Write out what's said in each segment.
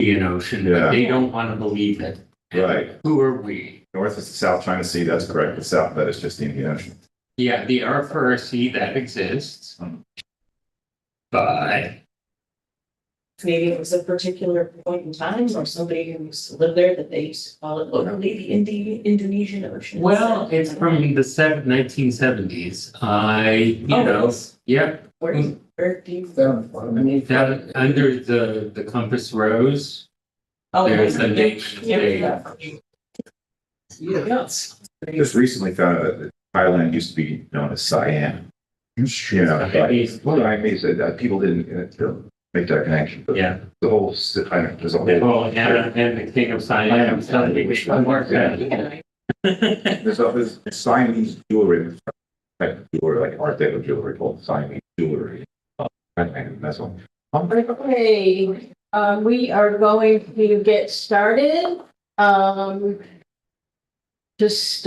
Indian Ocean, but they don't want to believe it. Right. Who are we? North is the South China Sea, that's correct. The south, that is just the Indian Ocean. Yeah, the RFRC that exists, but Maybe it was a particular point in time or somebody who used to live there that they used to call it locally the Indonesian Ocean. well, it's from the 1970s. Yeah. Where do you? Down under the Compass Rose, Oh, there's the name. Yes. I just recently found out that Thailand used to be known as Siam. You know, Siamese, people didn't make that connection. But Yeah. the whole, there's a whole. Oh, and the King of Siam. There's Siamese jewelry, like Art Deco jewelry called Siamese jewelry. That's all. Okay, we are going to get started. Just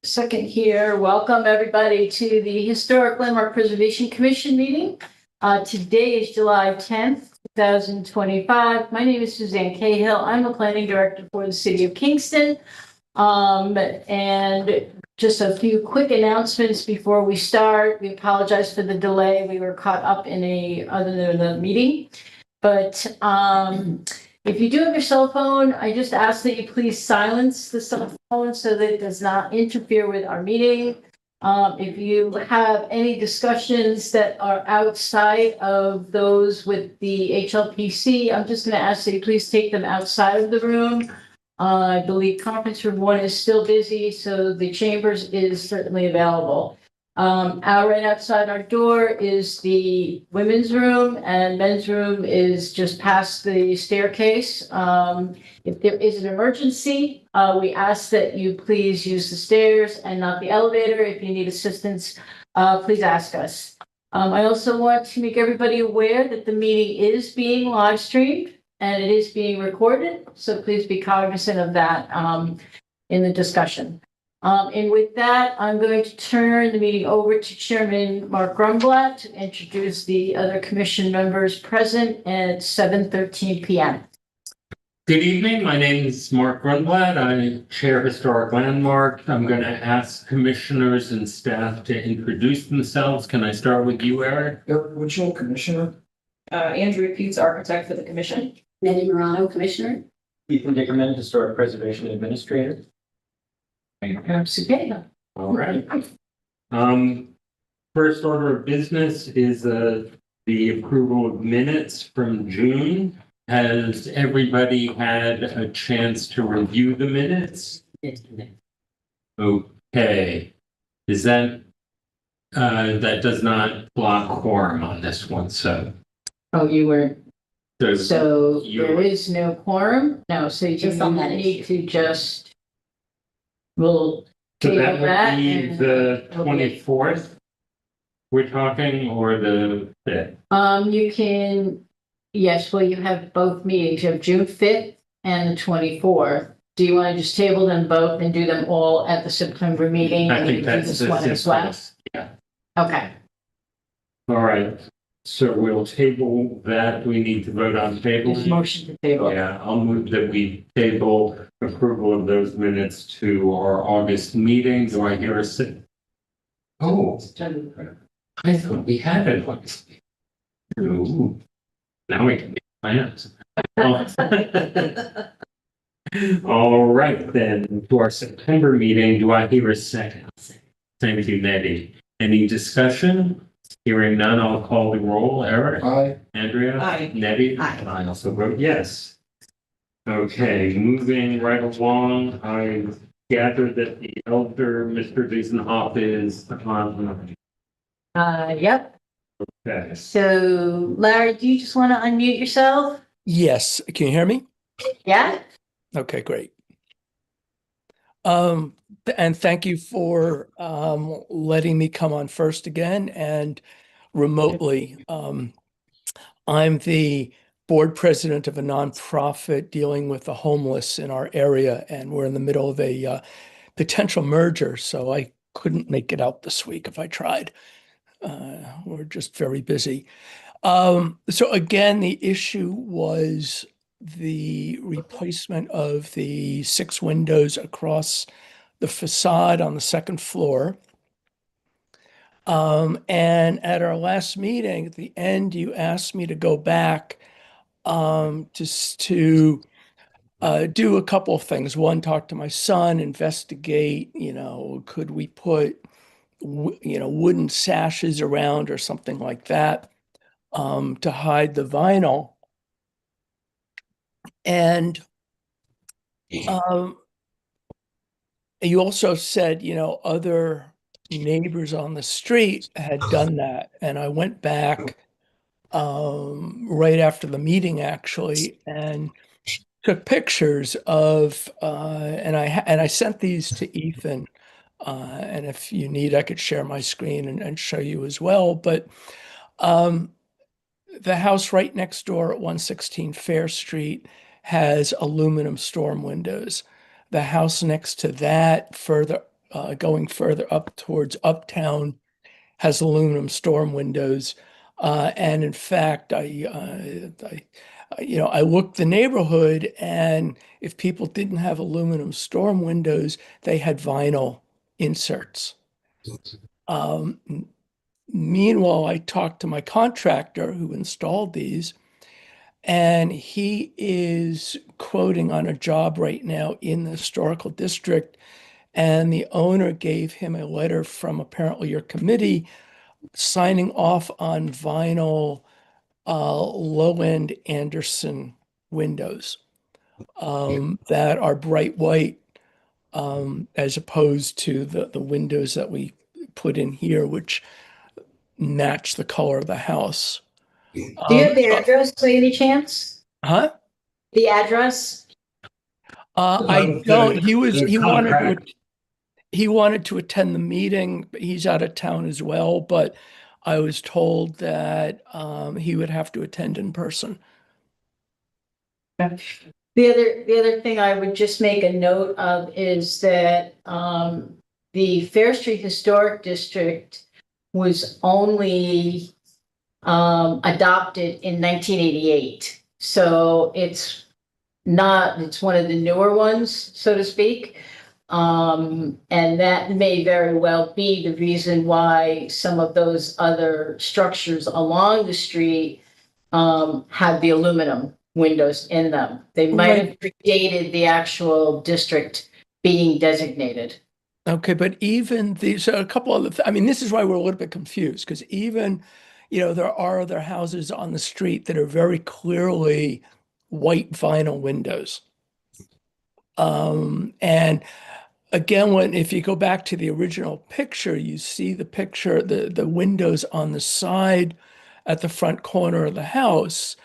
second here. Welcome everybody to the Historic Landmark Preservation Commission meeting. Today is July 10th, 2025. My name is Suzanne Cahill. I'm the planning director for the city of Kingston. And just a few quick announcements before we start. We apologize for the delay. We were caught up in another meeting. But if you do have your cell phone, I just ask that you please silence the cell phone so that it does not interfere with our meeting. If you have any discussions that are outside of those with the HLPC, I'm just going to ask that you please take them outside of the room. I believe conference room 1 is still busy, so the chambers is certainly available. Out right outside our door is the women's room, and men's room is just past the staircase. If there is an emergency, we ask that you please use the stairs and not the elevator. If you need assistance, please ask us. I also want to make everybody aware that the meeting is being live streamed and it is being recorded, so please be cognizant of that in the discussion. And with that, I'm going to turn the meeting over to Chairman Mark Grunblatt to introduce the other commission members present at 7:13 p.m. Good evening. My name is Mark Grunblatt. I chair Historic Landmark. I'm going to ask commissioners and staff to introduce themselves. Can I start with you, Eric? Original commissioner. Andrew Peets, architect for the commission. Nettie Morano, Commissioner. Ethan Dickerman, historic preservation administrator. All right. First order of business is the approval of minutes from June. Has everybody had a chance to review the minutes? Okay. Is that does not block quorum on this one, so. Oh, you were. So you- there is no quorum? No, so you just need to just. We'll So that table that would be and- the 24th we're talking, or the 5th? You can, yes, well, you have both meetings. You have June 5th and the 24th. Do you want to just table them both and do them all at the September meeting? I and think you do that's this the one as well? simplest. Yeah. Okay. All right. So we'll table that. We need to vote on table. Just motion to table. Yeah, I'll move that we table approval of those minutes to our August meeting. Do I hear a second? Oh, I thought we had it August. Ooh, now we can make plans. All right, then to our September meeting. Do I hear a second? Thank you, Nettie. Any discussion? Hearing none, I'll call the roll. Eric? Aye. Andrea? Aye. Nettie? Aye. I also vote yes. Okay, moving right along, I gather that the elder, Mr. Wiesenhoff, is on. Yep. Okay. So Larry, do you just want to unmute yourself? Yes, can you hear me? Yeah. Okay, great. And thank you for letting me come on first again and remotely. I'm the board president of a nonprofit dealing with the homeless in our area, and we're in the middle of a potential merger, so I couldn't make it out this week if I tried. We're just very busy. So again, the issue was the replacement of the 6 windows across the facade on the second floor. And at our last meeting, at the end, you asked me to go back just to do a couple of things. One, talk to my son, investigate, could we put, wooden sashes around or something like that to hide the vinyl. And you also said, other neighbors on the street had done that. And I went back right after the meeting, actually, and took pictures of, and I sent these to Ethan. And if you need, I could share my screen and show you as well. But the house right next door at 116 Fair Street has aluminum storm windows. The house next to that, going further up towards Uptown, has aluminum storm windows. And in fact, I looked the neighborhood, and if people didn't have aluminum storm windows, they had vinyl inserts. Um, Meanwhile, I talked to my contractor who installed these, and he is quoting on a job right now in the historical district. And the owner gave him a letter from apparently your committee signing off on vinyl low-end Anderson windows that are bright white as opposed to the windows that we put in here, which match the color of the house. Do you have the address by any chance? Huh? The address? I don't. He wanted to attend the meeting. He's out of town as well, but I was told that he would have to attend in person. The other thing I would just make a note of is that the Fair Street Historic District was only adopted in 1988. So it's one of the newer ones, so to speak. And that may very well be the reason why some of those other structures along the street have the aluminum windows in them. They might have predated the actual district being designated. Okay, but even so a couple of I mean, this is why we're a little bit confused, because even, there are other houses on the street that are very clearly white vinyl windows. And again, if you go back to the original picture, you see the picture, the windows on the side at the front corner of the house,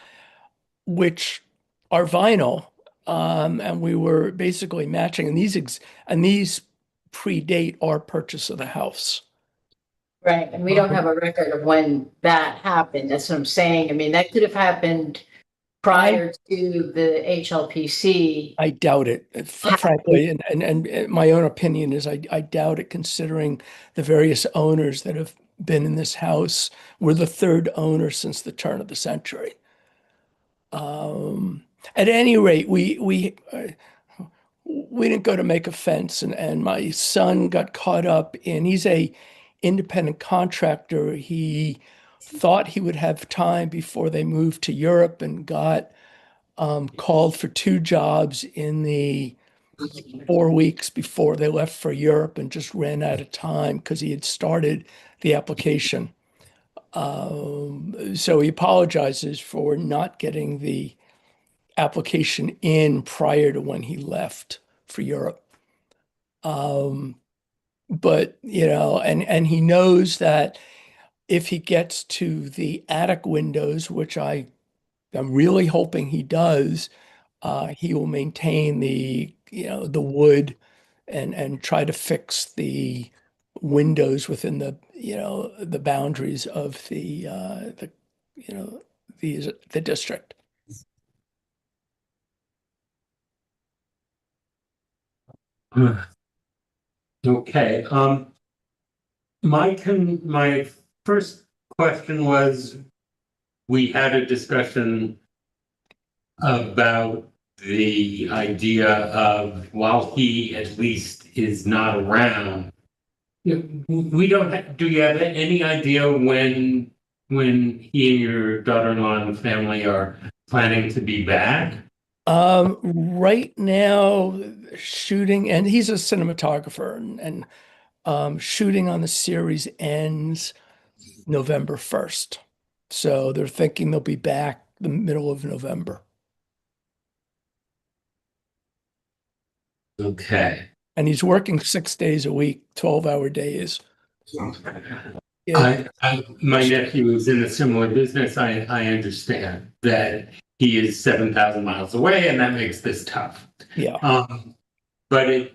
which are vinyl. And we were basically matching, and these predate our purchase of the house. Right, and we don't have a record of when that happened. That's what I'm saying. I mean, that could have happened prior to the HLPC. I doubt it, frankly, and my own opinion is I doubt it, considering the various owners that have been in this house. We're the third owner since the turn of the century. At any rate, we didn't go to make a fence, and my son got caught up in, he's a independent contractor. He thought he would have time before they moved to Europe, and got called for 2 jobs in the 4 weeks before they left for Europe, and just ran out of time because he had started the application. So he apologizes for not getting the application in prior to when he left for Europe. But, and he knows that if he gets to the attic windows, which I'm really hoping he does, he will maintain the wood and try to fix the windows within the boundaries of the district. Okay, my first question was, we had a discussion about the idea of, while he at least is not around, we don't have, do you have any idea when he and your daughter-in-law and family are planning to be back? Right now, shooting, and he's a cinematographer, and shooting on the series ends November 1st. So they're thinking they'll be back the middle of November. Okay. And he's working 6 days a week, 12-hour days. Yeah. My nephew is in a similar business. I understand that he is 7,000 miles away, and that makes this tough. Yeah. But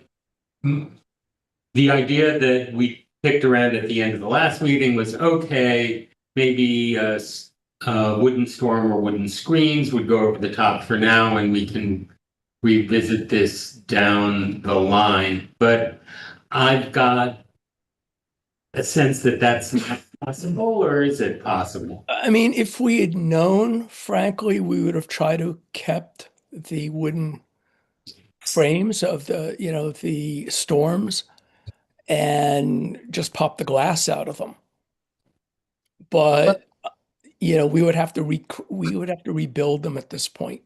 the idea that we picked around at the end of the last meeting was, okay, maybe a wooden storm or wooden screens would go over the top for now, and we can revisit this down the line. But I've got a sense that that's not possible, or is it possible? I mean, if we had known, frankly, we would have tried to kept the wooden frames of the storms and just pop the glass out of them. But we would have to rebuild them at this point.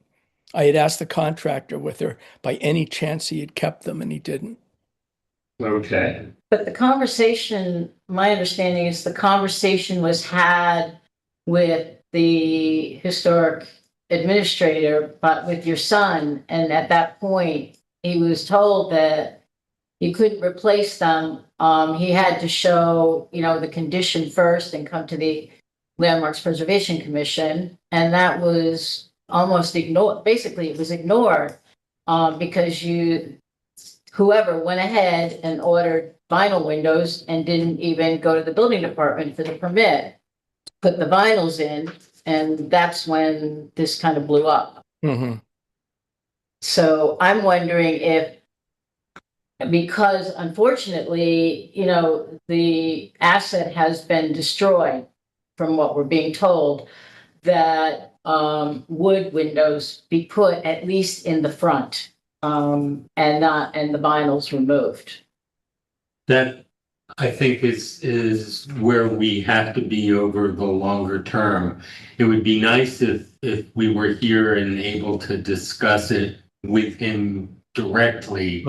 I had asked the contractor whether by any chance he had kept them, and he didn't. Okay. But the conversation, my understanding is the conversation was had with the historic administrator, but with your son. And at that point, he was told that he couldn't replace them. He had to show, the condition first and come to the Landmarks Preservation Commission. And that was almost ignored. Basically, it was ignored because whoever went ahead and ordered vinyl windows and didn't even go to the building department for the permit, put the vinyls in, and that's when this kind of blew up. Mm-hmm. So I'm wondering if, because unfortunately, the asset has been destroyed from what we're being told, that wood windows be put at least in the front. And the vinyls removed. That, I think, is where we have to be over the longer term. It would be nice if we were here and able to discuss it with him directly,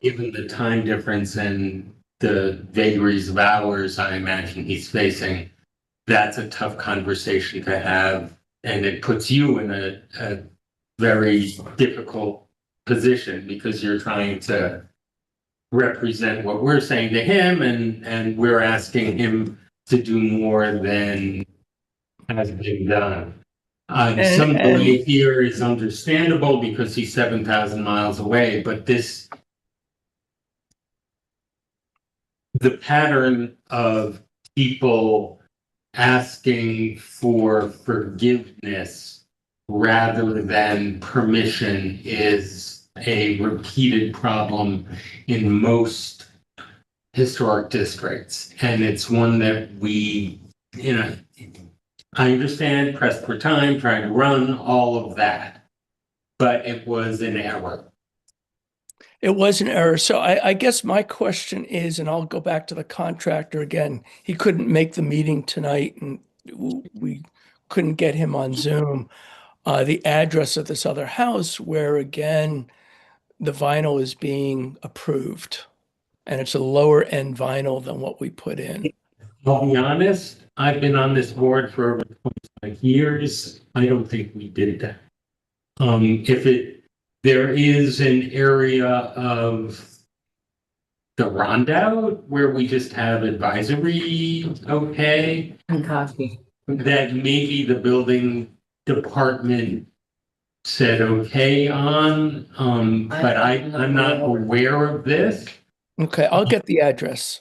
given the time difference and the vagaries of hours I imagine he's facing. That's a tough conversation to have, and it puts you in a very difficult position because you're trying to represent what we're saying to him, and we're asking him to do more than has been done. Some delay here is understandable because he's 7,000 miles away, but the pattern of people asking for forgiveness rather than permission is a repeated problem in most historic districts. And it's one that we, I understand, pressed for time, trying to run, all of that. But it was an error. It was an error. So I guess my question is, and I'll go back to the contractor again. He couldn't make the meeting tonight, and we couldn't get him on Zoom. The address of this other house where, again, the vinyl is being approved, and it's a lower end vinyl than what we put in. I'll be honest, I've been on this board for over 25 years. I don't think we did that. There is an area of the Rondout where we just have advisory, okay, And coffee. that maybe the building department said okay on, but I'm not aware of this. Okay, I'll get the address.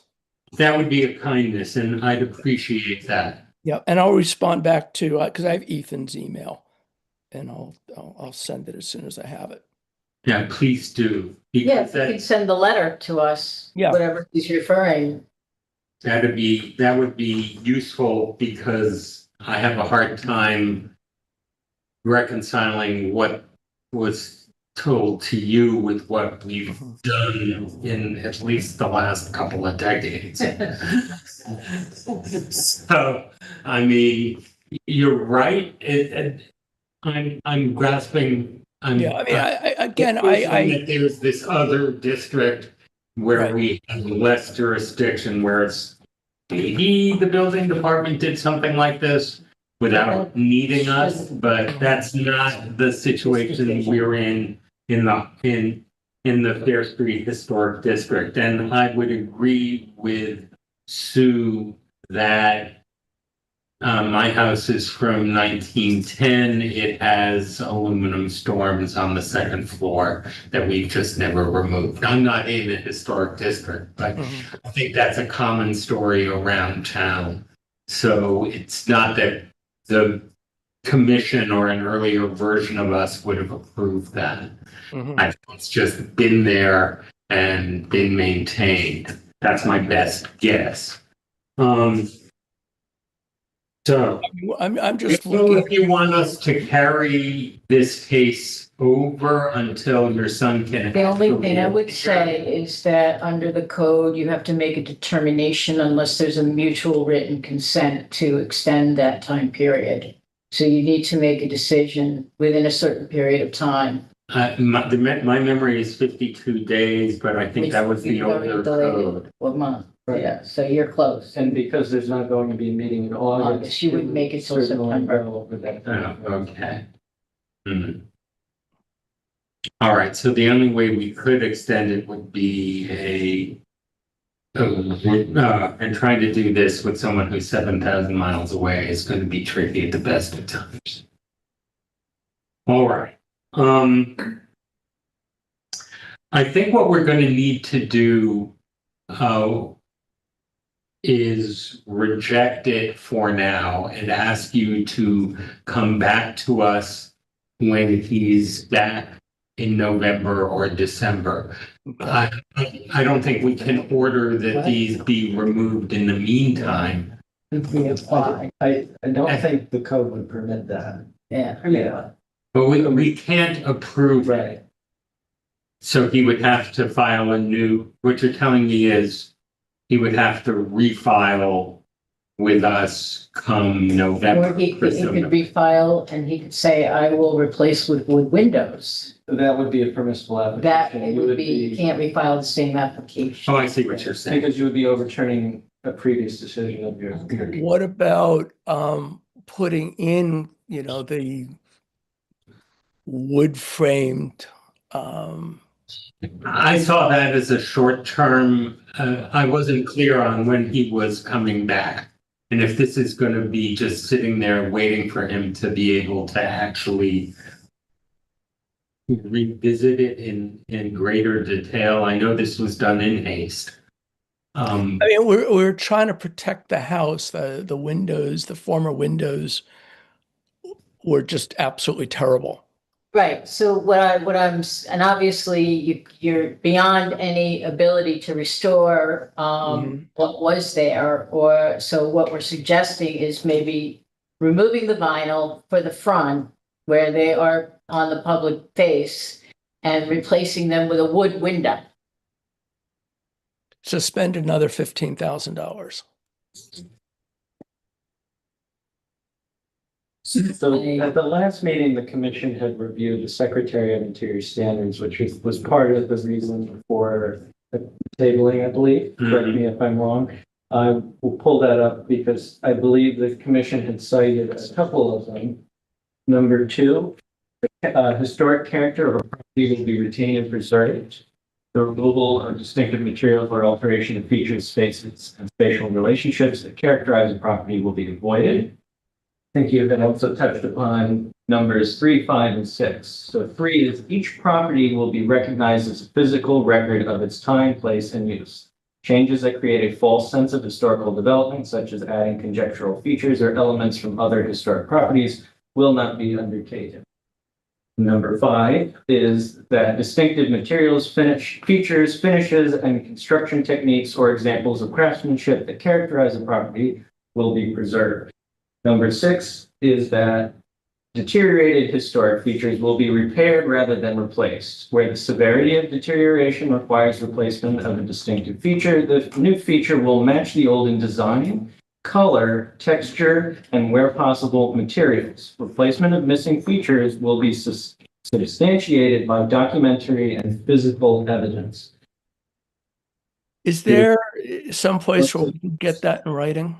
That would be a kindness, and I'd appreciate that. Yeah, and I'll respond back to because I have Ethan's email, and I'll send it as soon as I have it. Yeah, please do. Yeah, Because if you could send the letter to us, Yeah. whatever he's referring. that would be useful because I have a hard time reconciling what was told to you with what we've done in at least the last couple of decades. So, I mean, you're right. I'm grasping. Yeah, I mean, again, That there's this other district where Right. we have less jurisdiction, where it's maybe the building department did something like this without needing us, but that's not the situation we're in the Fair Street Historic District. And I would agree with Sue that my house is from 1910. It has aluminum storms on the second floor that we've just never removed. I'm not in a historic district, but I think that's a common story around town. So it's not that the commission or an earlier version of us would have approved that. I think it's just been there and been maintained. That's my best guess. So I'm just so looking. if you want us to carry this case over until your son can. The only thing I would say is that under the code, you have to make a determination unless there's a mutual written consent to extend that time period. So you need to make a decision within a certain period of time. My memory is 52 days, but I think that was the You've already older delayed it code. a month. Right. Yeah, so you're close. And because there's not going to be a meeting in August. August, you wouldn't make it till certainly September. go over that Oh, time. okay. All right, so the only way we could extend it would be and trying to do this with someone who's 7,000 miles away is going to be tricky at the best of times. All right. I think what we're going to need to do is reject it for now and ask you to come back to us when he's back in November or December. I don't think we can order that these be removed in the meantime. Reapply. I don't think the code would permit that. Yeah. Yeah. But we can't approve it. Right. So he would have to file a new, what you're telling me is he would have to refile with us come November. Or he could refile and he could say, I will replace with wood windows. That would be a permissible That application. it You would be, you can't refile the same application. Oh, I see what you're saying. Because you would be overturning a previous decision of your. What about putting in, the wood framed I saw that as a short term. I wasn't clear on when he was coming back. And if this is going to be just sitting there waiting for him to be able to actually revisit it in greater detail. I know this was done in haste. I mean, we're trying to protect the house. The windows, the former windows were just absolutely terrible. Right, so and obviously you're beyond any ability to restore what was there, so what we're suggesting is maybe removing the vinyl for the front where they are on the public face and replacing them with a wood window. So spend another $15,000. So at the last meeting, the commission had reviewed the Secretary of Interior Standards, which was part of the reason for the tabling, I believe. Correct me if I'm wrong. I will pull that up because I believe the commission had cited a couple of them. Number 2, historic character of a property will be retained and preserved. The removal of distinctive materials or alteration of features, spaces, and spatial relationships that characterize a property will be avoided. I think you had also touched upon numbers 3, 5, and 6. So 3 is each property will be recognized as a physical record of its time, place, and use. Changes that create a false sense of historical development, such as adding conjectural features or elements from other historic properties, will not be undertaken. Number 5 is that distinctive materials, features, finishes, and construction techniques or examples of craftsmanship that characterize a property will be preserved. Number 6 is that deteriorated historic features will be repaired rather than replaced. Where the severity of deterioration requires replacement of a distinctive feature, the new feature will match the old in design, color, texture, and where possible, materials. Replacement of missing features will be substantiated by documentary and physical evidence. Is there some place where we can get that in writing?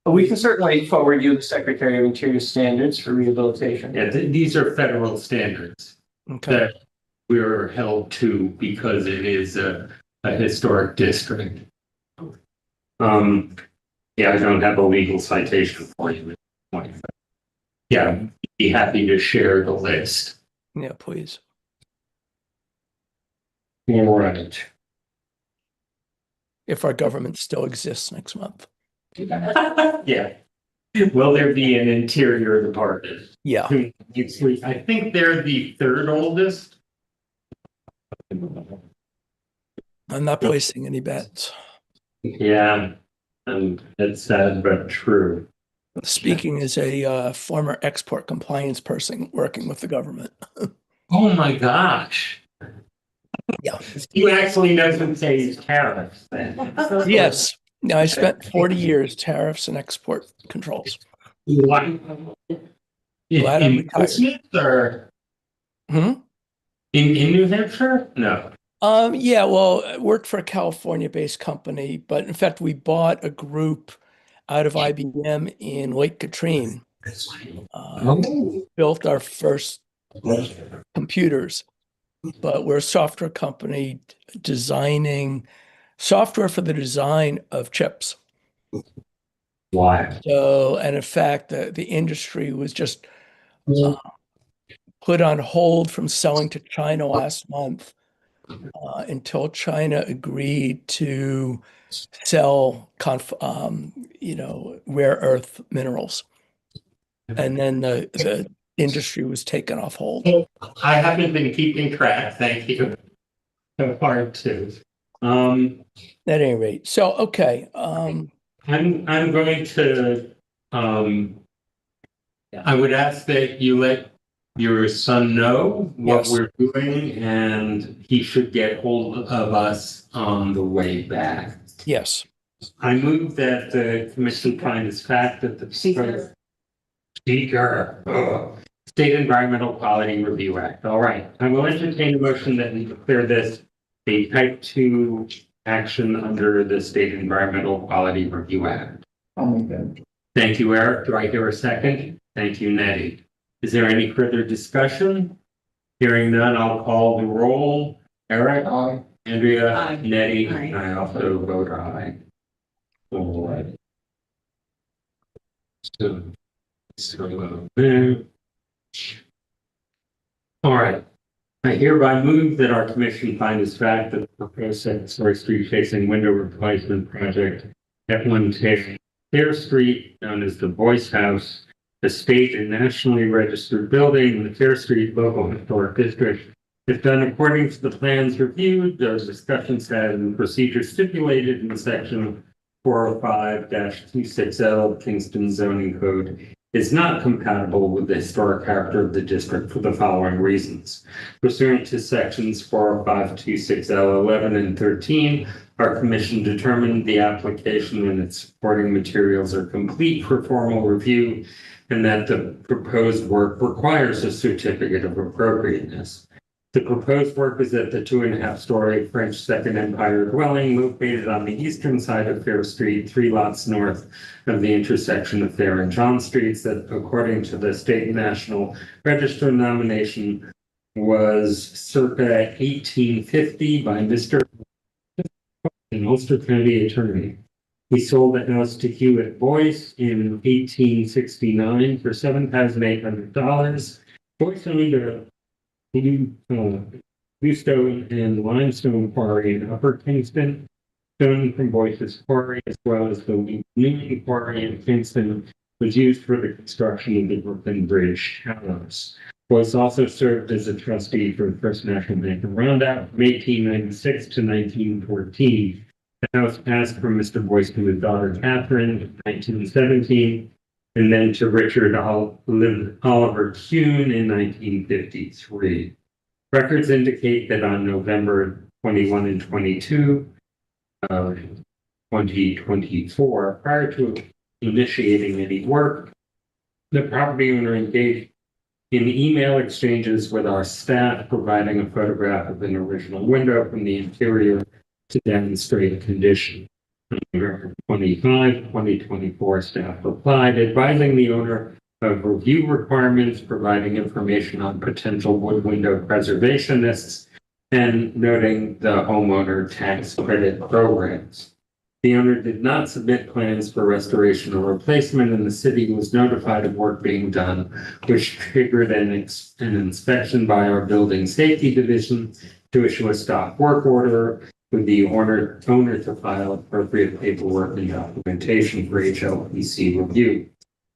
We can certainly forward you the Secretary of Interior standards for rehabilitation. Yeah, these are federal standards Okay, that we're held to because it is a historic district. Yeah, I don't have a legal citation for you. Yeah, I'd be happy to share the list. yeah, please. All right. If our government still exists next month. Yeah. Will there be an interior department? Yeah, I think they're the third oldest. I'm not placing any bets. Yeah, and it's sad but true. Speaking as a former export compliance person working with the government. Oh my gosh. Yeah. You actually know some pays tariffs then. Yes. Now, I spent 40 years tariffs and export controls. Wow. Glad I'm In retired. Portsmouth or Hmm? in New Hampshire? No. Yeah, well, I worked for a California-based company, but in fact, we bought a group out of IBM in Lake Katrine. Built our first computers, but we're a software company designing software for the design of chips. Why? So, and in fact, the industry was just put on hold from selling to China last month until China agreed to sell, rare earth minerals, and then the industry was taken off hold. I haven't been keeping track, thank you. So hard to. At any rate, so okay, I'm going to I would ask that you let your son know what Yes. we're doing, and he should get hold of us on the way back. yes, I move that the commission find as fact that the Speaker. State Environmental Quality Review Act. All right, I will entertain a motion that we declare this a type 2 action under the State Environmental Quality Review Act. Thank you, Eric. Do I hear a second? Thank you, Nettie. Is there any further discussion? Hearing none, I'll call the roll. Eric? Aye. Andrea? Aye. Nettie? Aye. And I also vote aye. All right. All right. I hereby move that our commission find as fact that the proposed second-story street-facing window replacement project at 110 Fair Street, known as the Boyce House, a state and nationally registered building in the Fair Street Local Historic District, is done according to the plans reviewed, those discussions had, and procedures stipulated in section 405-26L of Kingston Zoning Code, is not compatible with the historic character of the district for the following reasons. Pursuant to sections 405-26L 11 and 13, our commission determined the application and its supporting materials are complete for formal review, and that the proposed work requires a certificate of appropriateness. The proposed work is at the 2.5-story French Second Empire dwelling located on the eastern side of Fair Street, 3 lots north of the intersection of Fair and John Streets, that according to the State and National Register nomination was circa 1850 by Mr. an Ulster County attorney. He sold the house to Hewitt Boyce in 1869 for $7,800. Boyce owned a bluestone and limestone quarry in Upper Kingston. Stone from Boyce's quarry, as well as the Newman quarry in Kingston, was used for the construction of the Brooklyn Bridge House. Boyce also served as a trustee for the First National Bank of Rondout from 1896 to 1914. The house passed from Mr. Boyce to his daughter Catherine in 1917, and then to Richard Oliver Kuhn in 1953. Records indicate that on November 21 and 22 of 2024, prior to initiating any work, the property owner engaged in email exchanges with our staff, providing a photograph of an original window from the interior to demonstrate condition. On November 25, 2024, staff replied advising the owner of review requirements, providing information on potential wood window preservationists, and noting the homeowner tax credit programs. The owner did not submit plans for restoration or replacement, and the city was notified of work being done, which triggered an inspection by our building safety division to issue a stop work order with the owner to file appropriate paperwork and documentation for HLPC review.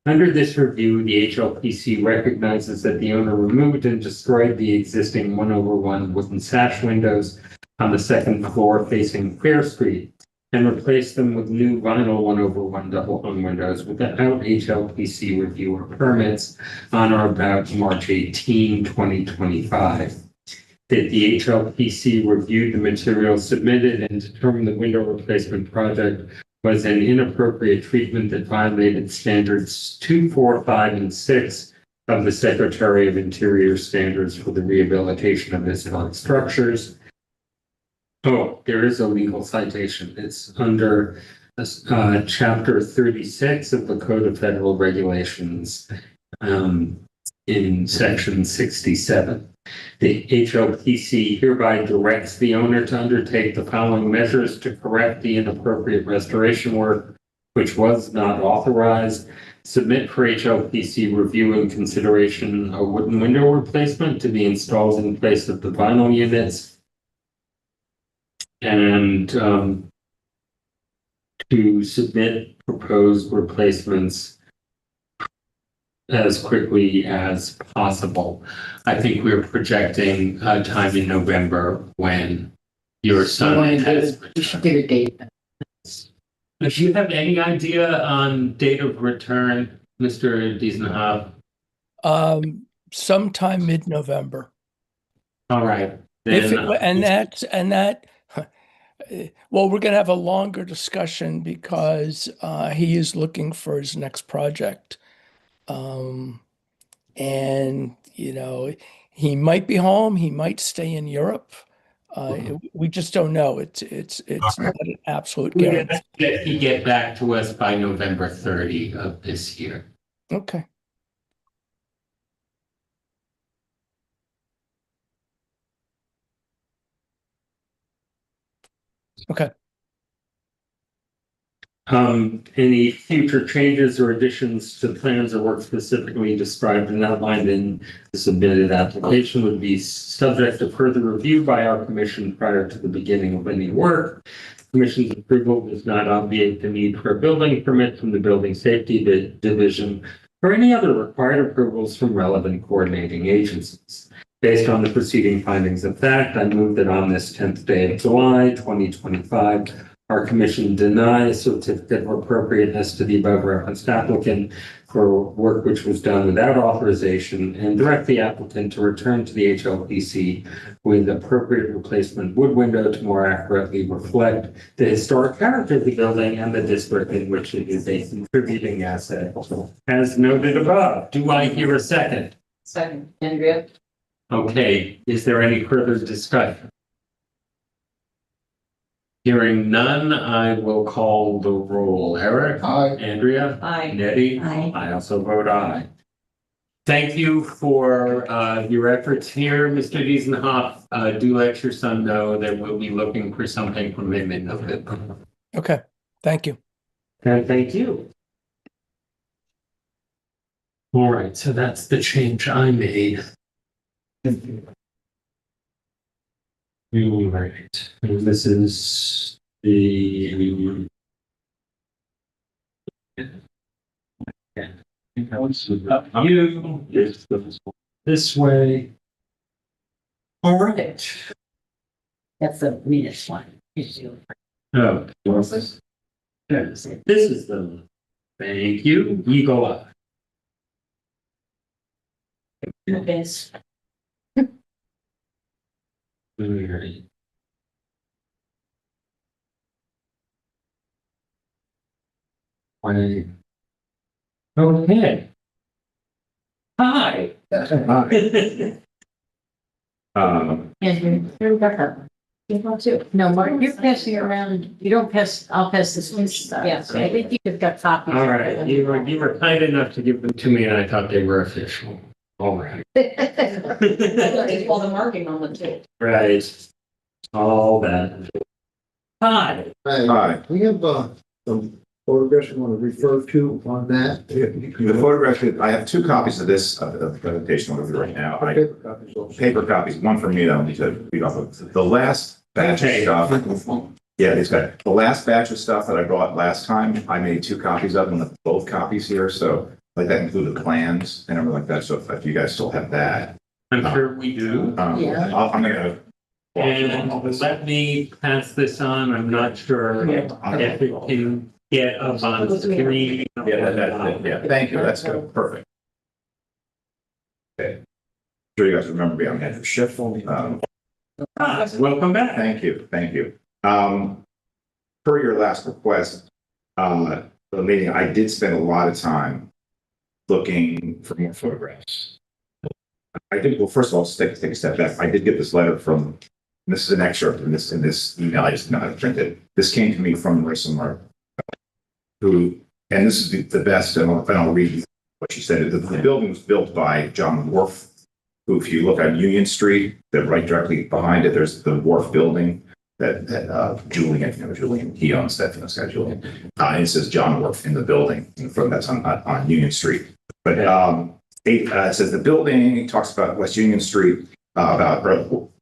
Under this review, the HLPC recognizes that the owner removed and destroyed the existing 1/1 wooden sash windows on the second floor facing Fair Street and replaced them with new vinyl 1/1 double hung windows without HLPC review or permits on or about March 18, 2025. That the HLPC reviewed the material submitted and determined the window replacement project was an inappropriate treatment that violated standards 2, 4, 5, and 6 of the Secretary of Interior standards for the rehabilitation of historic structures. Oh, there is a legal citation. It's under Chapter 36 of the Code of Federal Regulations in Section 67. The HLPC hereby directs the owner to undertake the following measures to correct the inappropriate restoration work, which was not authorized. Submit for HLPC review and consideration a wooden window replacement to be installed in place of the vinyl units, and to submit proposed replacements as quickly as possible. I think we're projecting a time in November when your son has. We should give a date. If you have any idea on date of return, Mr. Diesenhoff? Sometime mid-November. All right. Well, we're going to have a longer discussion because he is looking for his next project. And, you know, he might be home, he might stay in Europe. We just don't know. It's not an absolute guarantee. He get back to us by November 30 of this year. Okay. Okay. Any future changes or additions to plans or work specifically described and outlined in the submitted application would be subject to further review by our commission prior to the beginning of any work. Commission's approval does not obviate the need for a building permit from the Building Safety Division or any other required approvals from relevant coordinating agencies. Based on the preceding findings of fact, I move that on this 10th day of July, 2025, our commission denies certificate of appropriateness to the above referenced applicant for work which was done without authorization and direct the applicant to return to the HLPC with appropriate replacement wood window to more accurately reflect the historic character of the building and the district in which it is a contributing asset. As noted above, do I hear a second? Second, Andrea. Okay, is there any further discussion? Hearing none, I will call the roll. Eric? Aye. Andrea? Aye. Nettie? Aye. I also vote aye. Thank you for your efforts here, Mr. Diesenhoff. Do let your son know that we'll be looking for something from him in November. Okay. Thank you. And thank you. All right, so that's the change I made. All right, and this is the. You, this way. All right. That's the meanest one. Oh, what's this? Yes, this is the, thank you, Eagle Eye. Yes. Alright. Fine. Okay. Hi. Andrew, you're back up. You want to? No, Mark, you're passing around. You don't pass, I'll pass this one. Yes. I think you've got copies. All right, you were kind enough to give them to me and I thought they were official. All right. It's all the marking on them too. Right. All that. Hi. Hi. We have, some photographs you want to refer to on that? The photograph, I have two copies of this, of the presentation with you right now. Paper copies also. Paper copies, one for me that I'll need to read off of. The last batch of Okay. stuff. Yeah, it's got the last batch of stuff that I brought last time. I made two copies of them, both copies here. So like that included plans and everything like that. So if you guys still have that, I'm sure we do. Yeah. I'm gonna. And let me pass this on. I'm not sure if it can get up on the screen. Yeah, yeah, thank you. That's good. Perfect. Okay. Sure you guys remember me. I'm Andrew Schiff. Welcome back. Thank you, thank you. Per your last request, the meeting, I did spend a lot of time looking for more photographs. I think, well, first of all, take a step back. I did get this letter from, this is an excerpt in this email. I just did not print it. This came to me from Marissa Mark, who, and this is the best, and I'll read what she said. The building was built by John Wharf, who, if you look on Union Street, that right directly behind it, there's the Wharf building that Julian, he owns that, this guy Julian. And it says John Wharf in the building, from that's on Union Street. But it says the building, it talks about West Union Street, about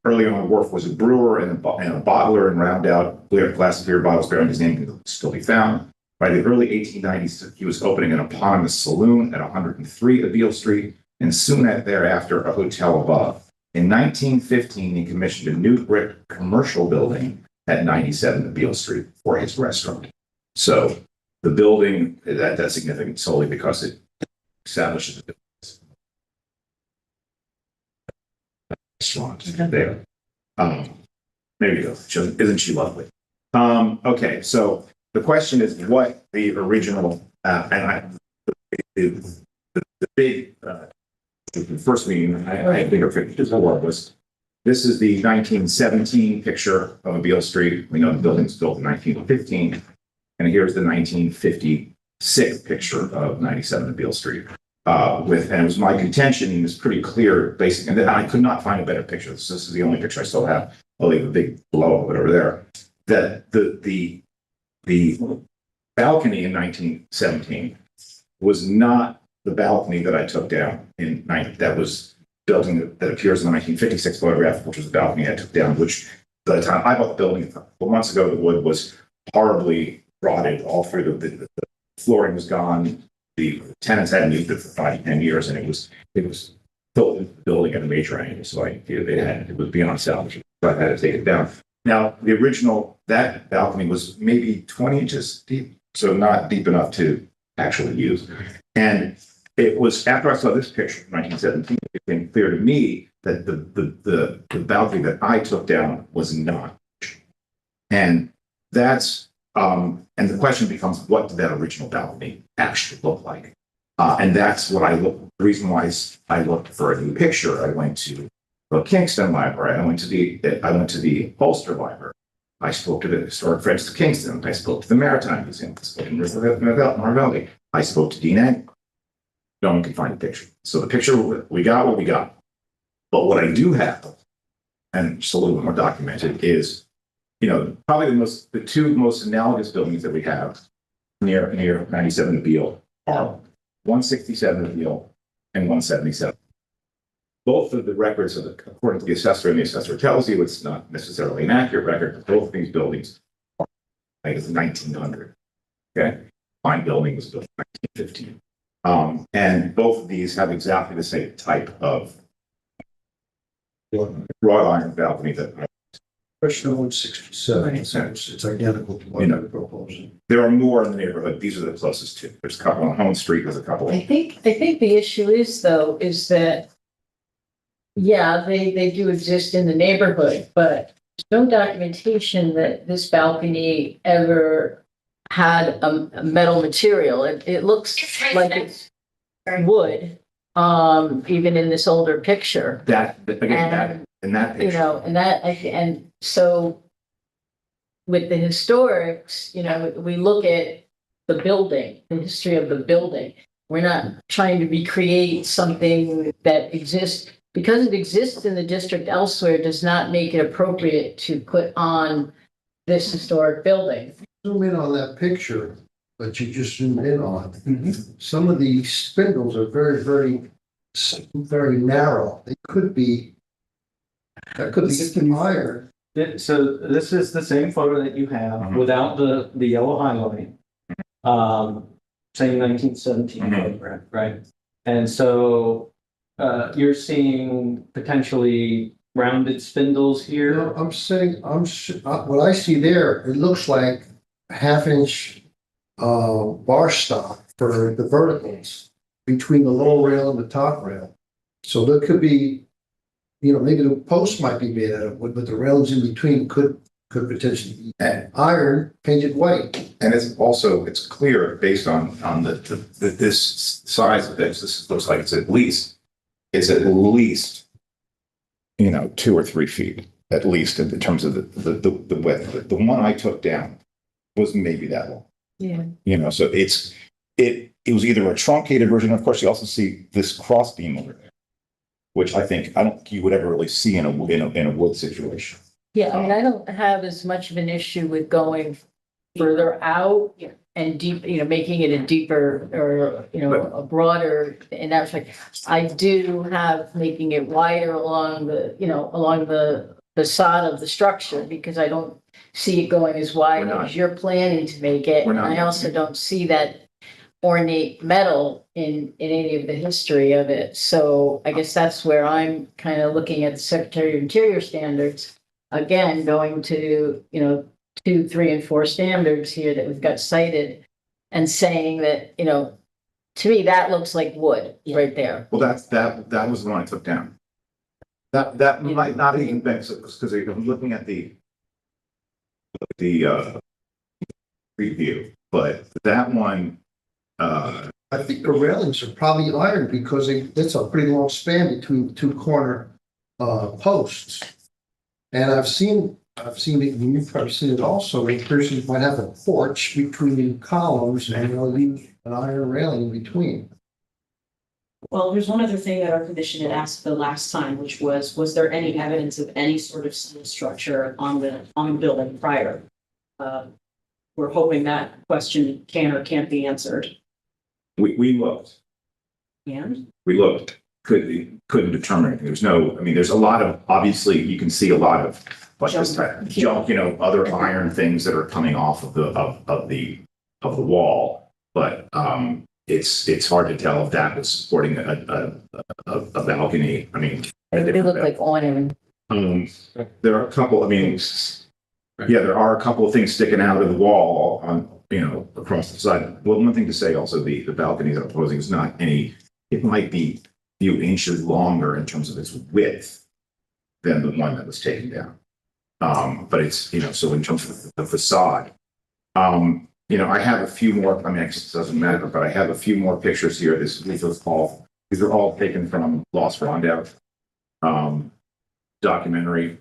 early on, Wharf was a brewer and a bottler and round out glass beer bottles bearing his name can still be found. By the early 1890s, he was opening an eponymous saloon at 103 Abeille Street, and soon thereafter, a hotel above. In 1915, he commissioned a new brick commercial building at 97 Abeille Street for his restaurant. So the building, that's significant solely because it establishes the restaurant there. There you go. Isn't she lovely? Okay, so the question is what the original, the big, the first meeting I think of pictures was, this is the 1917 picture of Abeille Street. We know the building's built in 1915. And here's the 1956 picture of 97 Abeille Street. And it was my contention, and it was pretty clear, basically, and I could not find a better picture. This is the only picture I still have. I'll leave a big blow of it over there. That the balcony in 1917 was not the balcony that I took down that was building that appears in the 1956 photograph, which was the balcony I took down, which by the time I bought the building a couple months ago, the wood was horribly rotted all through. The flooring was gone. The tenants hadn't used it for 5-10 years, and it was built into the building at a major angle. So it was beyond salvage. So I had to take it down. Now, the original, that balcony was maybe 20 inches deep, so not deep enough to actually use. And it was after I saw this picture in 1917, it became clear to me that the balcony that I took down was not. And that's, and the question becomes, what did that original balcony actually look like? And that's what the reason why I looked for a new picture. I went to the Kingston Library. I went to the Ulster Library. I spoke to the Historic Friends of Kingston. I spoke to the Maritime Museum. I spoke to Marvelli. I spoke to Dean Ang. No one could find a picture. So the picture, we got what we got. But what I do have, and just a little bit more documented, is, probably the two most analogous buildings that we have near 97 Abeille are 167 Abeille and 177. Both of the records, according to the assessor, and the assessor tells you it's not necessarily an accurate record, but both of these buildings are like 1900. Okay, mine building was built in 1915. And both of these have exactly the same type of wrought iron balcony that Question 167, it's identical to what You know. you're proposing. There are more in the neighborhood. These are the closest two. There's a couple on Home Street, there's a couple. I think the issue is though, is that, yeah, they do exist in the neighborhood, but there's no documentation that this balcony ever had a metal material. It looks like it's wood, even in this older picture. That, again, that, And, in that you picture. know, and so with the historics, you know, we look at the building, the history of the building. We're not trying to recreate something that exists. Because it exists in the district elsewhere does not make it appropriate to put on this historic building. Zoom in on that picture that you just zoomed in on. Some of the spindles are very, very narrow. They could be, that could be higher. So this is the same photo that you have without the yellow highlight. Same 1917 Mhm. photograph, right? And so you're seeing potentially rounded spindles You know, here. I'm saying, what I see there, it looks like half-inch bar stock for the verticals between the lower rail and the top rail. So there could be, you know, maybe the post might be made out of wood, but the railings in between could potentially be iron painted white. And it's also, it's clear based on this size of this looks like it's at least, you know, 2 or 3 feet, at least in terms of the width. The one I took down was maybe that long. Yeah. You know, so it was either a truncated version. Of course, you also see this cross beam over there, which I don't think you would ever really see in a wood situation. Yeah, I mean, I don't have as much of an issue with going further out and deep, you know, making it a deeper or, you know, a broader, in that respect. I do have making it wider along the, you know, along the facade of the structure, because I don't see it going as wide We're not. as you're planning to make it. We're And not. I also don't see that ornate metal in any of the history of it. So I guess that's where I'm kind of looking at the Secretary of Interior standards. Again, going to, you know, 2, 3, and 4 standards here that we've got cited, and saying that, you know, to me, that looks like wood right there. Well, that was the one I took down. That might not even been, because I'm looking at the preview, but that one, I think the railings are probably iron because it's a pretty long span between the two corner posts. And I've seen it, and you've probably seen it also, where persons might have a porch between the columns and they'll leave an iron railing in between. Well, there's one other thing that our commission had asked the last time, which was there any evidence of any sort of steel structure on the building prior? We're hoping that question can or can't be answered. we looked. And We looked, couldn't determine it. There's no, I mean, there's a lot of, obviously, you can see a lot of, like this type of junk, you know, other iron things that are coming off of the wall. But, it's hard to tell if that was supporting a balcony. I mean. They look like awning. There are a couple, I mean, yeah, there are a couple of things sticking out of the wall on, you know, across the side. Well, one thing to say also, the balcony that I'm proposing is not any, it might be a few inches longer in terms of its width than the one that was taken down. But it's, you know, so in terms of the facade, you know, I have a few more, I mean, it doesn't matter, but I have a few more pictures here. These are all taken from Lost Rondout documentary.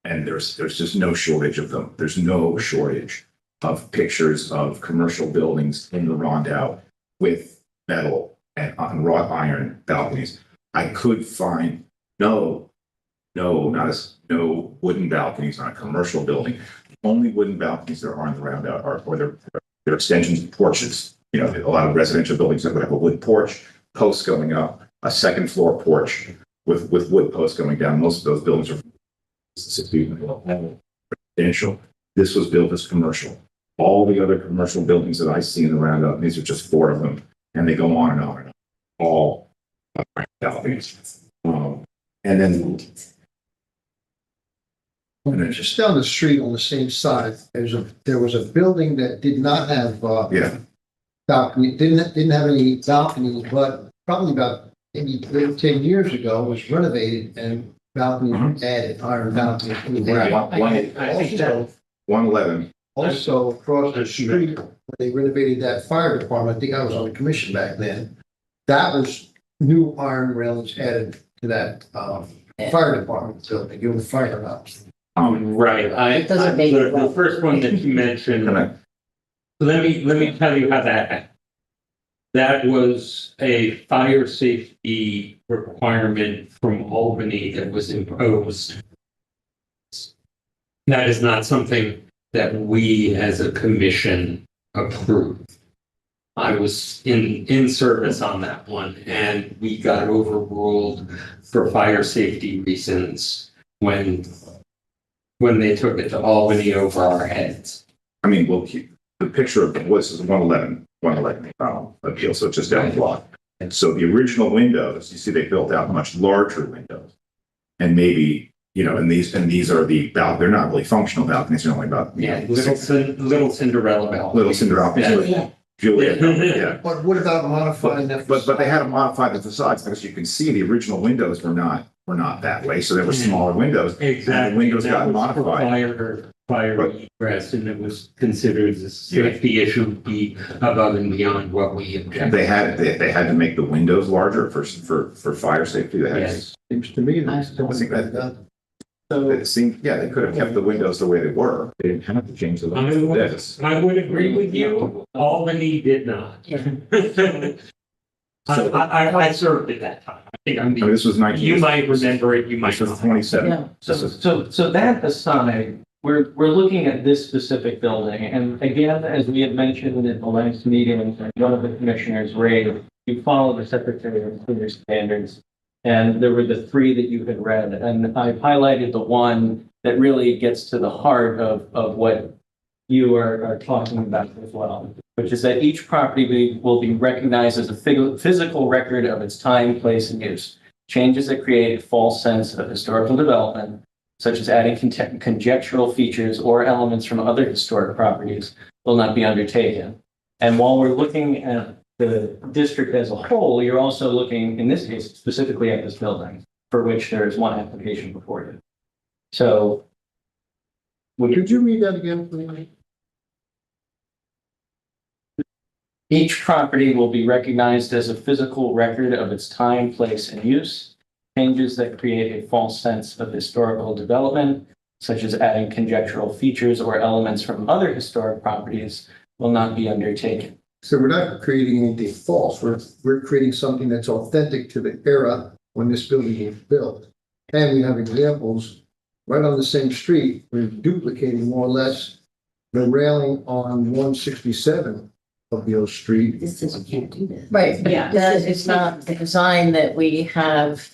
And there's just no shortage of them. There's no shortage of pictures of commercial buildings in the Rondout with metal and wrought iron balconies. I could find no wooden balconies on a commercial building. The only wooden balconies there are in the Rondout are they're extensions of porches. You know, a lot of residential buildings that would have a wood porch, posts going up, a second floor porch with wood posts going down. Most of those buildings are 6 feet residential. This was built as commercial. All the other commercial buildings that I see in the Roundup, these are just 4 of them, and they go on and on and on. All balconies. And then Just down the street on the same side, there was a building that did not have, Yeah, balcony, didn't have any balconies, but probably about maybe 10 years ago was renovated and balconies were added, iron balconies. Also, 111. also across the street, when they renovated that fire department, I think I was on the commission back then. That was new iron railings added to that, fire department building, your firehouse. Right, It doesn't make it the first one that you mentioned, let me tell you how that was a fire safety requirement from Albany that was imposed. That is not something that we as a commission approved. I was in service on that one, and we got overruled for fire safety reasons when they took it to Albany over our heads. I mean, we'll keep the picture of this is 111 appeal, so it's just down the block. And so the original windows, you see, they built out much larger windows, and maybe, you know, and these are they're not really functional balconies. They're only about Little Cinderella bell. little Cinderella. Yeah. Juliet, yeah. But what about modifying that? But they had to modify the facades because you can see the original windows were not that way. So there were smaller windows. Exactly. And the windows That got was for modified. Fire egress, and it was considered a safety issue to be above and beyond what we objected. They had to make the windows larger for fire safety. They had Yes. Seems to me I think that So it seemed, yeah, they could have kept the windows the way they were. They didn't have to change the windows. I would agree with you. Albany did not. I served at that time. I think I mean, this was 19. you might remember it, you might This was not. 27. Yeah. So that aside, we're looking at this specific building, and again, as we had mentioned in the last meeting, and one of the commissioners raised, you follow the Secretary of Interior standards, and there were the three that you had read, and I highlighted the one that really gets to the heart of what you are talking about as well, which is that each property will be recognized as a physical record of its time, place, and use. Changes that create a false sense of historical development, such as adding conjectural features or elements from other historic properties, will not be undertaken. And while we're looking at the district as a whole, you're also looking, in this case, specifically at this building, for which there is one application before you. So. Could you read that again, please? Each property will be recognized as a physical record of its time, place, and use. Changes that create a false sense of historical development, such as adding conjectural features or elements from other historic properties, will not be undertaken. So we're not creating anything false. We're creating something that's authentic to the era when this building was built. And we have examples right on the same street. We're duplicating more or less the railing on 167 of Beale Street. This is, you can't do this. Right, Yeah. that is not the design that we have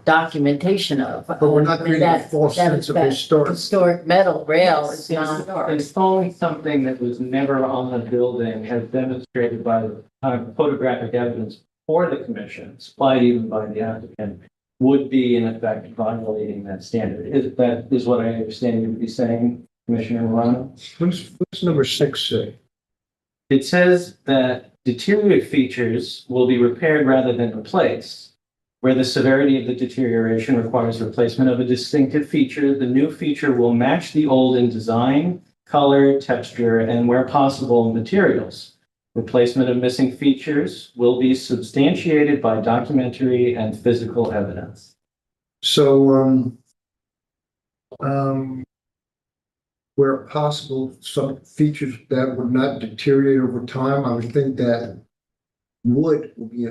documentation of. But we're not creating a false sense of historic. Historic metal rail is not. Installing something that was never on the building, as demonstrated by the photographic evidence for the commission, supplied even by the applicant, would be in effect violating that standard. That is what I understand you to be saying, Commissioner Morano? What's number 6 say? It says that deteriorated features will be repaired rather than replaced. Where the severity of the deterioration requires replacement of a distinctive feature, the new feature will match the old in design, color, texture, and where possible, materials. Replacement of missing features will be substantiated by documentary and physical evidence. So, where possible, some features that would not deteriorate over time, I would think that wood would be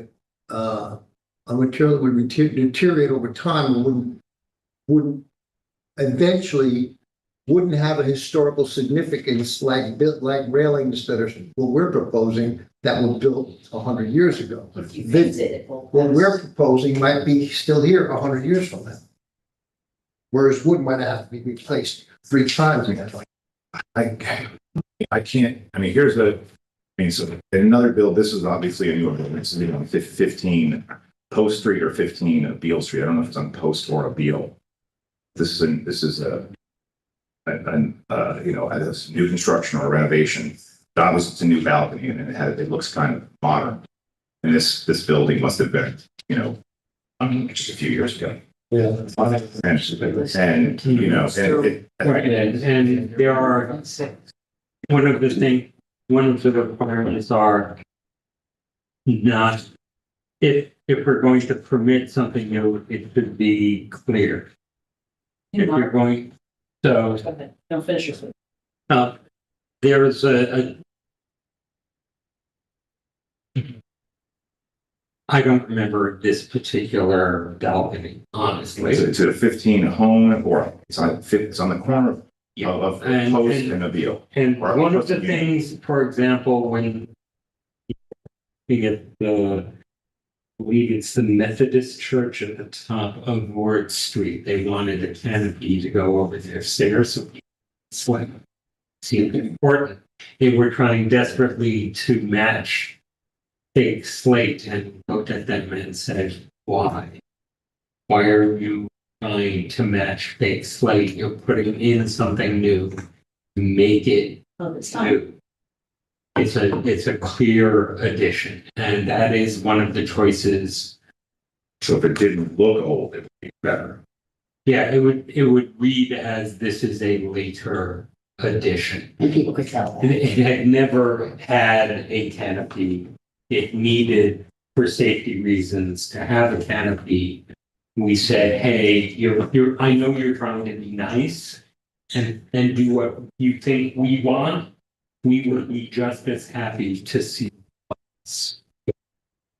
a material that would deteriorate over time and wouldn't eventually wouldn't have a historical significance like railings that are what we're proposing that were built 100 years ago. If you fix it, it will. What we're proposing might be still here 100 years from now. Whereas wood might have to be replaced 3 times. I can't, I mean, so in another build, this is obviously a newer building. This is on 15 Post Street or 15 Beale Street. I don't know if it's on Post or a Beale. This is a as new construction or renovation. But obviously it's a new balcony and it looks kind of modern. And this building must have been, just a few years ago. Yeah. And Right, and there are, one of the requirements are not, if we're going to permit something new, it should be clear. If you're going, so, No, finish your food. there's I don't remember this particular balcony, honestly. it's a 15 home or it's on the corner of And- Post and- and Avil. And Or one of what's the the things, for example, when you get the, I believe it's the Methodist Church at the top of Ward Street, they wanted a canopy to go over their stairs. So it's like, seemed important. They were trying desperately to match fake slate and looked at them and said, why? Why are you trying to match fake slate? You're putting in something new to make it Oh, it's not. new. It's a clear addition, and that is one of the choices. So if it didn't look old, it would be better. Yeah, it would read as this is a later addition. And people could tell that. It had never had a canopy. It needed, for safety reasons, to have a canopy. We said, hey, I know you're trying to be nice and do what you think we want. We would be just as happy to see what's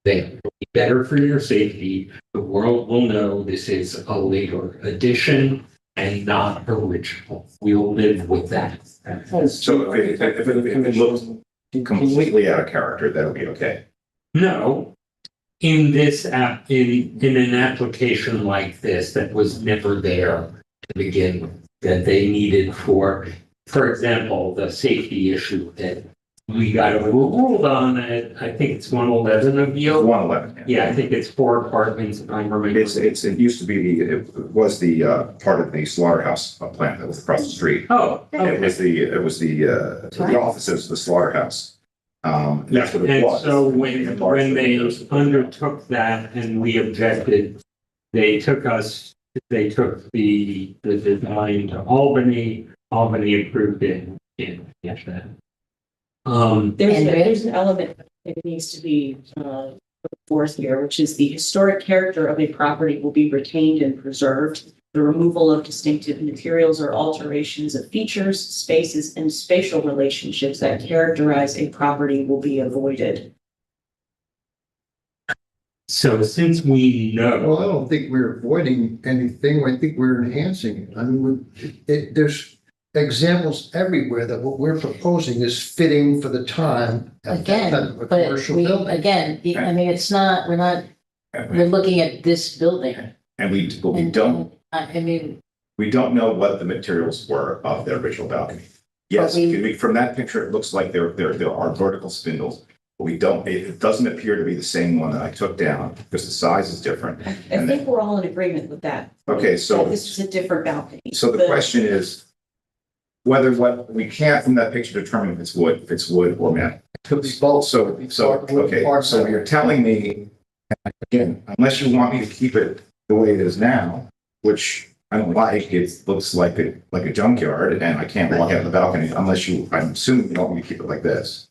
there. It'll be better for your safety. The world will know this is a later addition and not original. We'll live with that. So if it looks completely out of character, that would be okay. No, in this app, in an application like this that was never there to begin with, that they needed for example, the safety issue that we got overruled on at, I think it's 111 of you. 111. Yeah, I think it's 4 apartments, if I remember. It used to be it was the part of the slaughterhouse plant that was across the street. Oh, It was the offices of the slaughterhouse. That's what it and was. so when they undertook that and we objected, they took the design to Albany. Albany approved it. Yes, that. There's an element that needs to be put forth here, which is the historic character of a property will be retained and preserved. The removal of distinctive materials or alterations of features, spaces, and spatial relationships that characterize a property will be avoided. So since we know. Well, I don't think we're avoiding anything. I think we're enhancing it. I mean, there's examples everywhere that what we're proposing is fitting for the time. Of a But commercial building. I mean, we're looking at this building. And we don't know what the materials were of the original balcony. Yes, from that picture, it looks like there are vertical spindles. But it doesn't appear to be the same one that I took down because the size is different. I think we're all in agreement with that. Okay, so. That this is a different balcony. So the question is whether what we can't from that picture determine if it's wood or metal. Could be both. So you're telling me, again, unless you want me to keep it the way it is now, which I don't like, it looks like a junkyard and I can't walk out of the balcony I'm assuming you don't want me to keep it like this.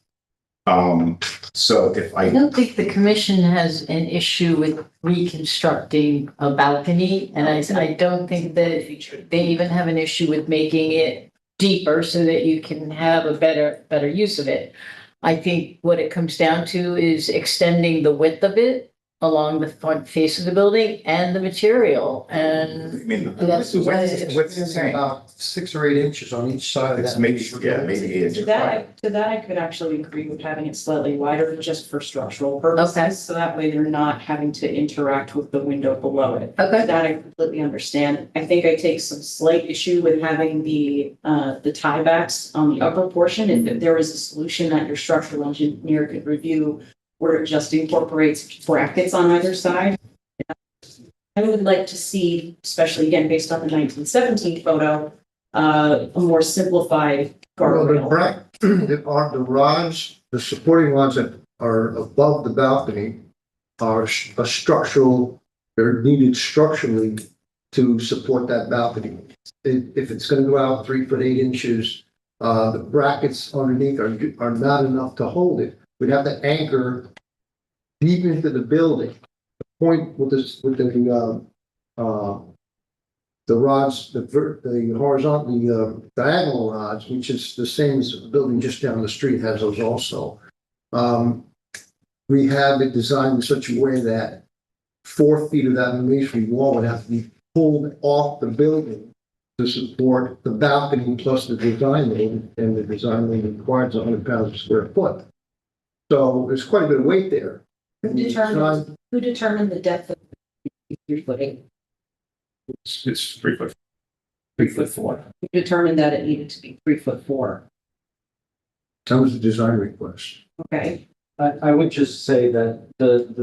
So if I don't think the commission has an issue with reconstructing a balcony, and I don't think that they even have an issue with making it deeper so that you can have a better use of it. I think what it comes down to is extending the width of it along the front face of the building and the material, and that's what's the same? About 6 or 8 inches on each side of It's that. maybe 8 inches. To that, I could actually agree with having it slightly wider just for structural purposes. Okay. So that way they're not having to interact with the window below it. Okay. That I completely understand. I think I take some slight issue with having the tiebacks on the upper portion. If there was a solution that your structural engineer could review where it just incorporates brackets on either side. I would like to see, especially again, based on the 1917 photo, a more simplified Well, the guardrail. the rods, the supporting rods that are above the balcony are a structural, they're needed structurally to support that balcony. If it's gonna go out 3 foot 8 inches, the brackets underneath are not enough to hold it. We'd have to anchor deep into the building. The point with this, with the rods, the horizontal, diagonal rods, which is the same as the building just down the street has those also. We have it designed in such a way that 4 feet of that masonry wall would have to be pulled off the building to support the balcony plus the design lane, and the design lane requires 100 pounds per square foot. So there's quite a bit of weight there. Who determined the depth of 3 foot 8? It's 3 foot. 3'4". Who determined that it needed to be 3'4"? That was the design request. Okay, I would just say that that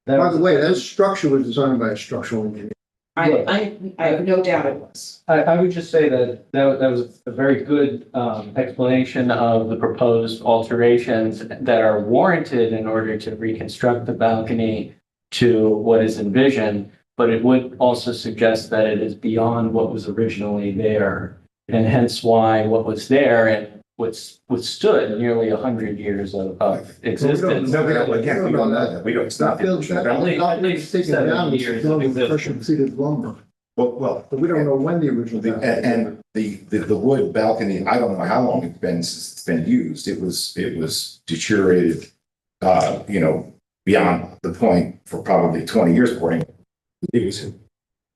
By was- the way, that structure was designed by a structural engineer. I have no doubt it was. I would just say that was a very good explanation of the proposed alterations that are warranted in order to reconstruct the balcony to what is envisioned, but it would also suggest that it is beyond what was originally there, and hence why what was there and what's withstood nearly 100 years of existence. No, again, we don't know that. We don't, it's not. That building, At least taken down, 7 it's years built of with pressure existence. treated lumber, Well, but we don't know when the original. and the wood balcony, I don't know how long it's been since it's been used. It was deteriorated, beyond the point for probably 20 years according. It was,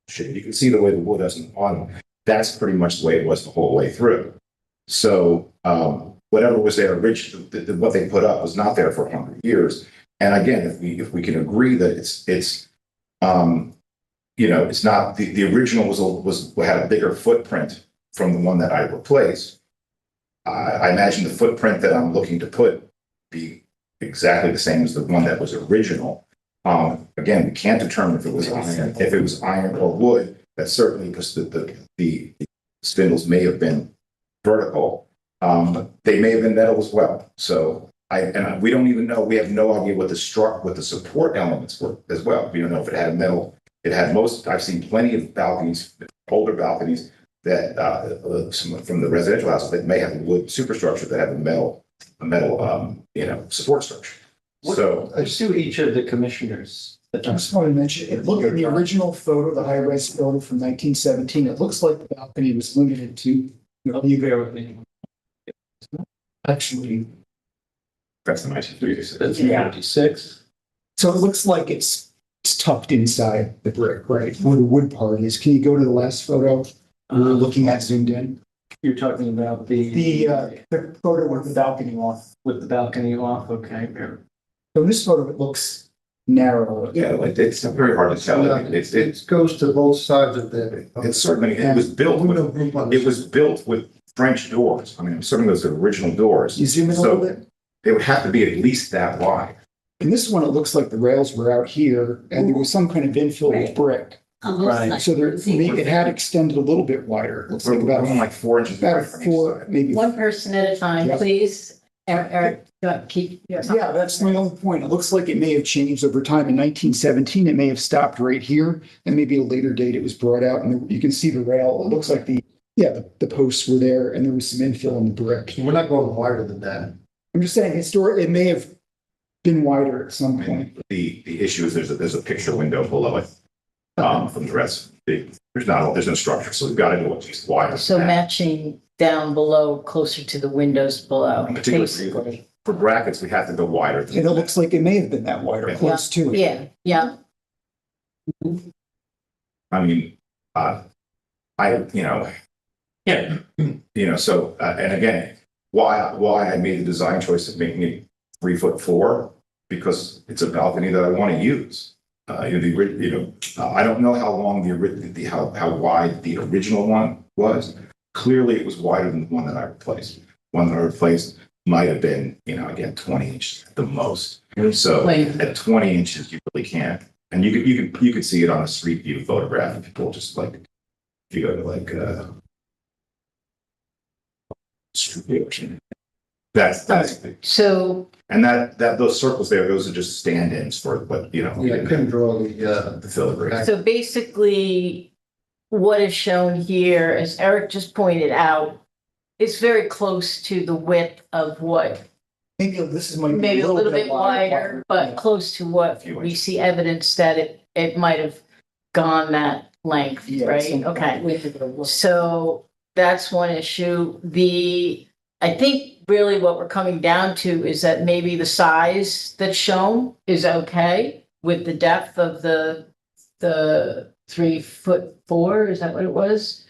shit, you can see the way the wood is on, that's pretty much the way it was the whole way through. So, whatever was there originally, what they put up was not there for 100 years. And again, if we can agree that it's not, the original had a bigger footprint from the one that I replaced. I imagine the footprint that I'm looking to put be exactly the same as the one that was original. Again, we can't determine if it was iron or wood. That's certainly because the spindles may have been vertical. They may have been metal as well. So we don't even know. We have no idea what the support elements were as well. We don't know if it had a metal. It had I've seen plenty of balconies, older balconies that some from the residential houses that may have a wood superstructure that have a metal support structure. So Let's do each of the commissioners. I just want to mention, it looked at the original photo, the high-rise photo from 1917, it looks like the balcony was limited to, You bear with me. actually, that's the 1936. That's 96. so it looks like it's tucked inside the brick, right, where the wood part is. Can you go to the last photo we were looking at zoomed in? You're talking about The photo with the balcony off. with the balcony off, okay. So in this photo, it looks narrow. Yeah, like it's very hard to tell. It goes to both sides of the. It's certainly, it was built with French doors. I mean, I'm assuming those are original doors. You zoom in a So- little bit? They would have to be at least that wide. In this one, it looks like the rails were out here and there was some kind of infill with brick. Right. So it had extended a little bit wider. Looks like We're going about like 4 inches. about away from each 4, side. maybe. One person at a time, Yep. please. Eric, keep. Yeah, that's my only point. It looks like it may have changed over time. In 1917, it may have stopped right here, and maybe at a later date it was brought out, and you can see the rail. It looks like the posts were there, and there was some infill in the brick. We're not going wider than that. I'm just saying, historically, it may have been wider at some I point. mean, the issue is there's a picture window below it. From the rest, there's no structure, so we've got to go at least wider. So than that. matching down below, closer to the windows below, Particularly basically. for brackets, we have to go wider. And it looks like it may have been that wider, Yeah. close to it. Yeah, yeah. I mean, so, and again, why I made the design choice of making it 3'4", because it's a balcony that I want to use. I don't know how long how wide the original one was. Clearly, it was wider than the one that I replaced. One that I replaced might have been, again, 20 inches at the most. So at 20 inches, you really can't. And you could see it on a street view photograph. If people just if you go to That's, So, and those circles there, those are just stand-ins for what, Yeah, I couldn't draw the filigree. so basically, what is shown here, as Eric just pointed out, is very close to the width of what, Maybe this is might be maybe a little bit wider. wider, but close to what Few we inches. see evidence that it might have gone that length, Yeah, right? some- Okay. So that's one issue. I think really what we're coming down to is that maybe the size that's shown is okay with the depth of the 3'4", is that what it was?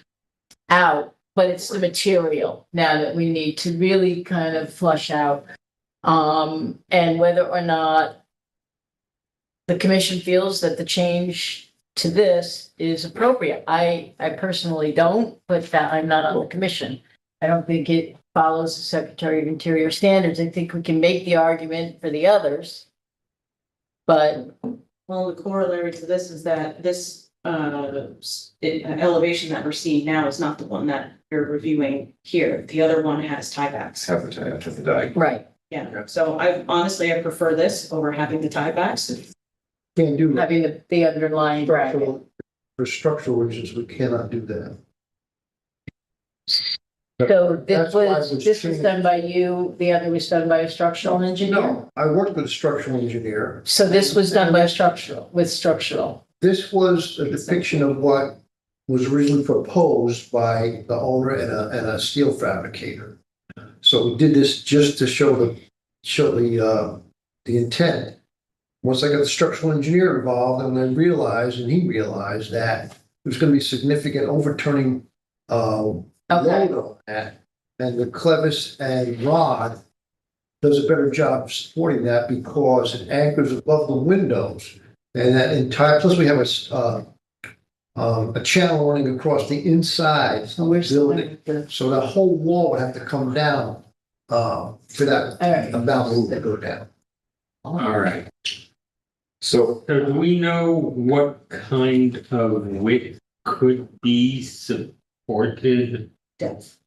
Out, but it's the material now that we need to really kind of flush out. And whether or not the commission feels that the change to this is appropriate. I personally don't, but that I'm not on the commission. I don't think it follows the Secretary of Interior standards. I think we can make the argument for the others. But Well, the corollary to this is that this elevation that we're seeing now is not the one that you're reviewing here. The other one has tiebacks. Have the diagram. right, Yeah, so I prefer this over having the tiebacks. Can't do that. having the underlying bracket. For structural reasons, we cannot do that. So That's why it was this was changed. done by you, the other was done by a structural engineer? No, I worked with a structural engineer. So this was done by a structural. This was a depiction of what was originally proposed by the owner and a steel fabricator. So we did this just to show the intent. Once I got the structural engineer involved, and he realized that there's gonna be significant overturning, load on that. And the clevis and rod does a better job of supporting that because it anchors above the windows. And that entire, plus we have a channel running across the inside. So where's building. the, So the whole wall would have to come down, for that, Alright. balcony to go down. All right. So So do we know what kind of width could be supported? Depth.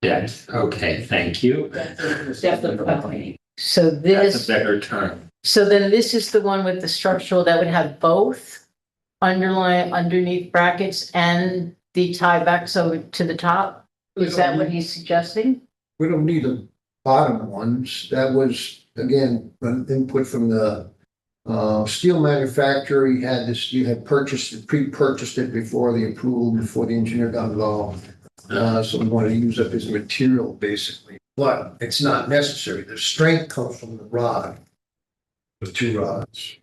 Depth, okay, thank you. Depth of the balcony. so That's this, a better term. so then this is the one with the structural that would have both underneath brackets and the tiebacks over to the top? Is that what he's suggesting? We don't need the bottom ones. That was, again, an input from the steel manufacturer. He had pre-purchased it before the approval, before the engineer got involved. So we wanted to use up his material basically, but it's not necessary. The strength comes from the rod, the two rods.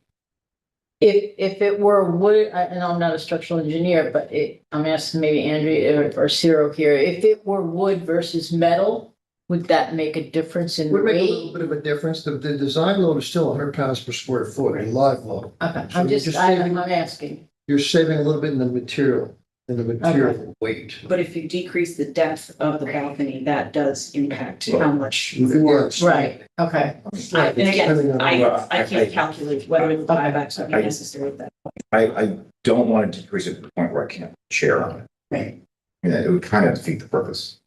If it were wood, I know I'm not a structural engineer, but I'm asking maybe Andrea or Cyril here, if it were wood versus metal, would that make a difference in Would make a little weight? bit of a difference. The design load is still 100 pounds per square foot, a live load. Okay, So I'm you're just, just I'm saving- asking. You're saving a little bit in the material weight. But if you decrease the depth of the balcony, that does impact how much. Yes. Right, okay. And again, Depending on- I can't calculate whether the tiebacks would be necessary at that point. I don't want to decrease it to the point where I can't chair on it. Right. Yeah, it would kind of defeat the purpose.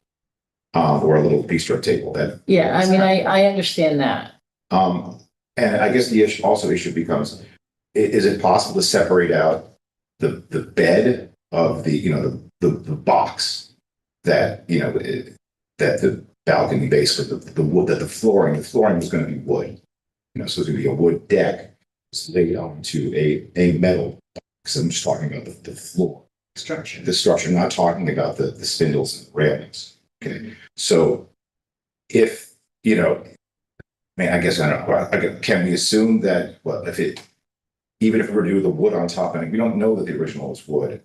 Or a little bistro table that. Yeah, I mean, I understand that. And I guess the issue becomes, is it possible to separate out the bed of the box that, that the balcony basically, the wood, that the flooring was going to be wood. So it's going to be a wood deck laid onto a metal box. I'm just talking about the floor. Structure. The structure, not talking about the spindles and railings. Okay, so if, I guess I don't know, can we assume that, well, even if we were to do the wood on top, and we don't know that the original was wood,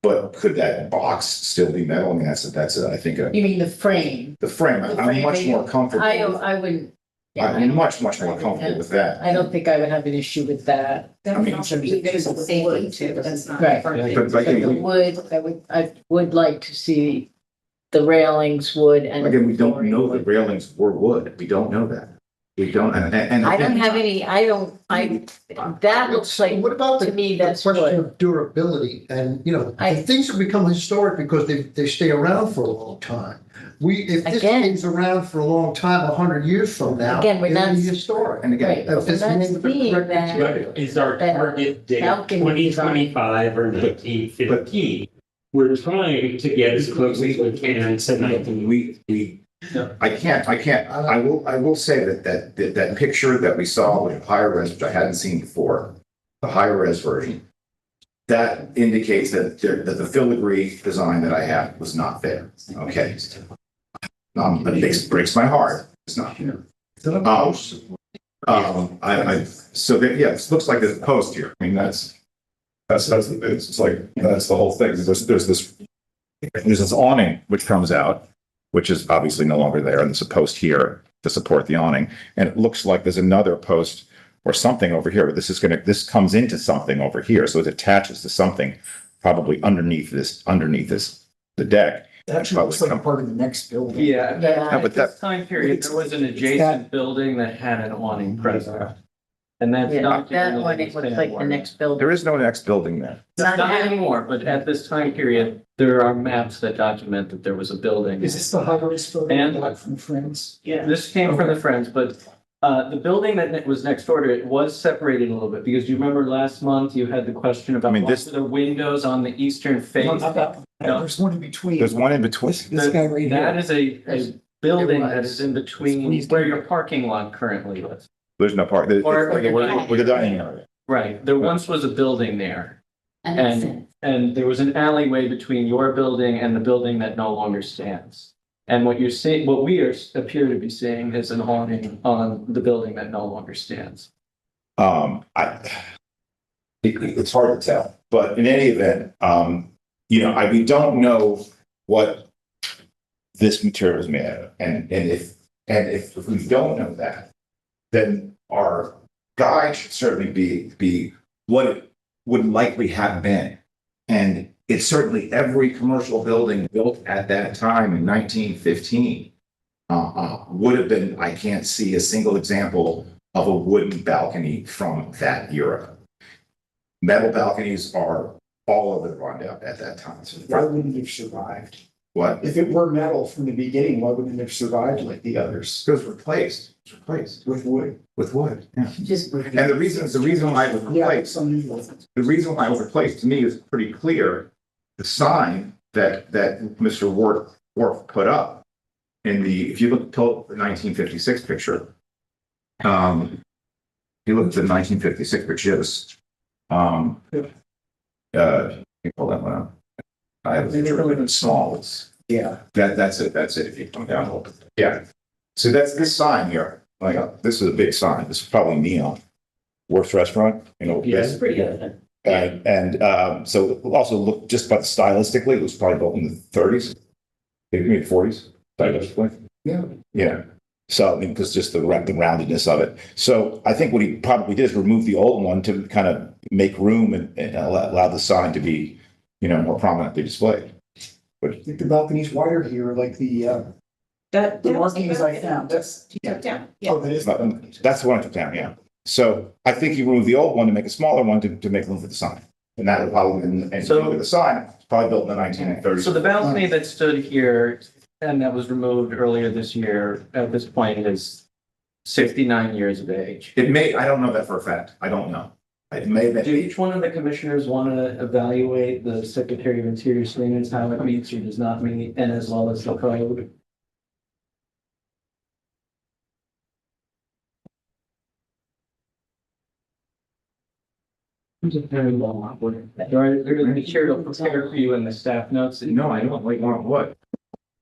but could that box still be metal? I mean, that's I think, You mean the frame? the frame, The I'm much framing. more comfortable. I wouldn't. yeah, I I'm don't- much more comfortable with that. I don't think I would have an issue with that. That would also be because of the wood too, that's not. Right. permanent. But But the wood, I would like to see the railings wood and. Again, we don't know the wood. railings were wood. We don't know that. We don't, and. I don't have any, that looks like, What about to me, that's the question wood. of durability and, I- and things have become historic because they stay around for a long time. If this Again- thing's around for a long time, 100 years from now, Again, we're it'll not- be historic. And again, Right, If we're it's not made with the seeing correct that. material. Is our That target date balcony 2025 or 1915? We're trying to get as close as we can to 19. I will say that picture that we saw with higher res, which I hadn't seen before, the higher res version, that indicates that the filigree design that I had was not there. Okay. It breaks my heart. It's not here. So that, yeah, it looks like there's a post here. I mean, that's it's like, that's the whole thing. There's this awning which comes out, which is obviously no longer there. And there's a post here to support the awning. And it looks like there's another post or something over here. But this comes into something over here. So it attaches to something probably underneath the deck. It actually looks like part of the next building. Yeah, Yeah. at this time period, there was an adjacent building that had an awning present. And that's Yeah, not. that one, it looks like the next building. There is no next building there. Not anymore, but at this time period, there are maps that document that there was a building. Is this the high-rise photo And- like from France? Yeah. This came from the Friends, but the building that was next door to it was separated a little bit, because you remember last month you had the question about I mean, what this- were the windows on the eastern No, face. not that one. No. There's one in between. There's one in between. This guy right That here. is a building that was. is in between where your parking lot currently is. There's no part. Or- With the dining area. Right, there once was a building there, And that's it. and there was an alleyway between your building and the building that no longer stands. And what you're seeing, what we appear to be seeing is an awning on the building that no longer stands. It's hard to tell, but in any event, we don't know what this material is made out of. And if we don't know that, then our guide should certainly be what it would likely have been. And it's certainly every commercial building built at that time in 1915 would have been. I can't see a single example of a wooden balcony from that era. Metal balconies are all over the rundown at that time. So Why wouldn't it have survived? what? If it were metal from the beginning, why wouldn't it have survived like the others It was replaced. It's replaced with wood? with wood. Yeah. Just. And the reason why it was Yeah, replaced, some new ones. the reason why it was replaced to me is pretty clear. The sign that Mr. Worf put up if you look at the 1956 picture, if you look at the 1956 pictures, you pull that one up. I have a picture of it in small. Yeah. That's it. If you come down a little bit. Yeah. So that's this sign here. Like this is a big sign. This is probably neon. Worth's Restaurant. Yeah. This. Pretty good. So also look just about stylistically, it was probably built in the 30s, maybe 40s, stylistically. Yeah. Yeah. So I mean, because just the roundedness of it. So I think what he probably did is remove the old one to kind of make room and allow the sign to be, more prominently displayed. I think the balcony's wider here, like the markings I found. That's. You took down. Oh, that is. That's the one I took down, yeah. So I think he removed the old one to make a smaller one to make room for the sign. And that would probably, and So- look at the sign, it's probably built in the 1930s. So the balcony that stood here and that was removed earlier this year, at this point is 69 years of age. I don't know that for a fact. I don't know. It may have Do been. each one of the commissioners want to evaluate the Secretary of Interior standards, how it meets or does not meet, and as well as the code? There's a very long one. There's material prepared for you in the staff notes. No, I don't like want what?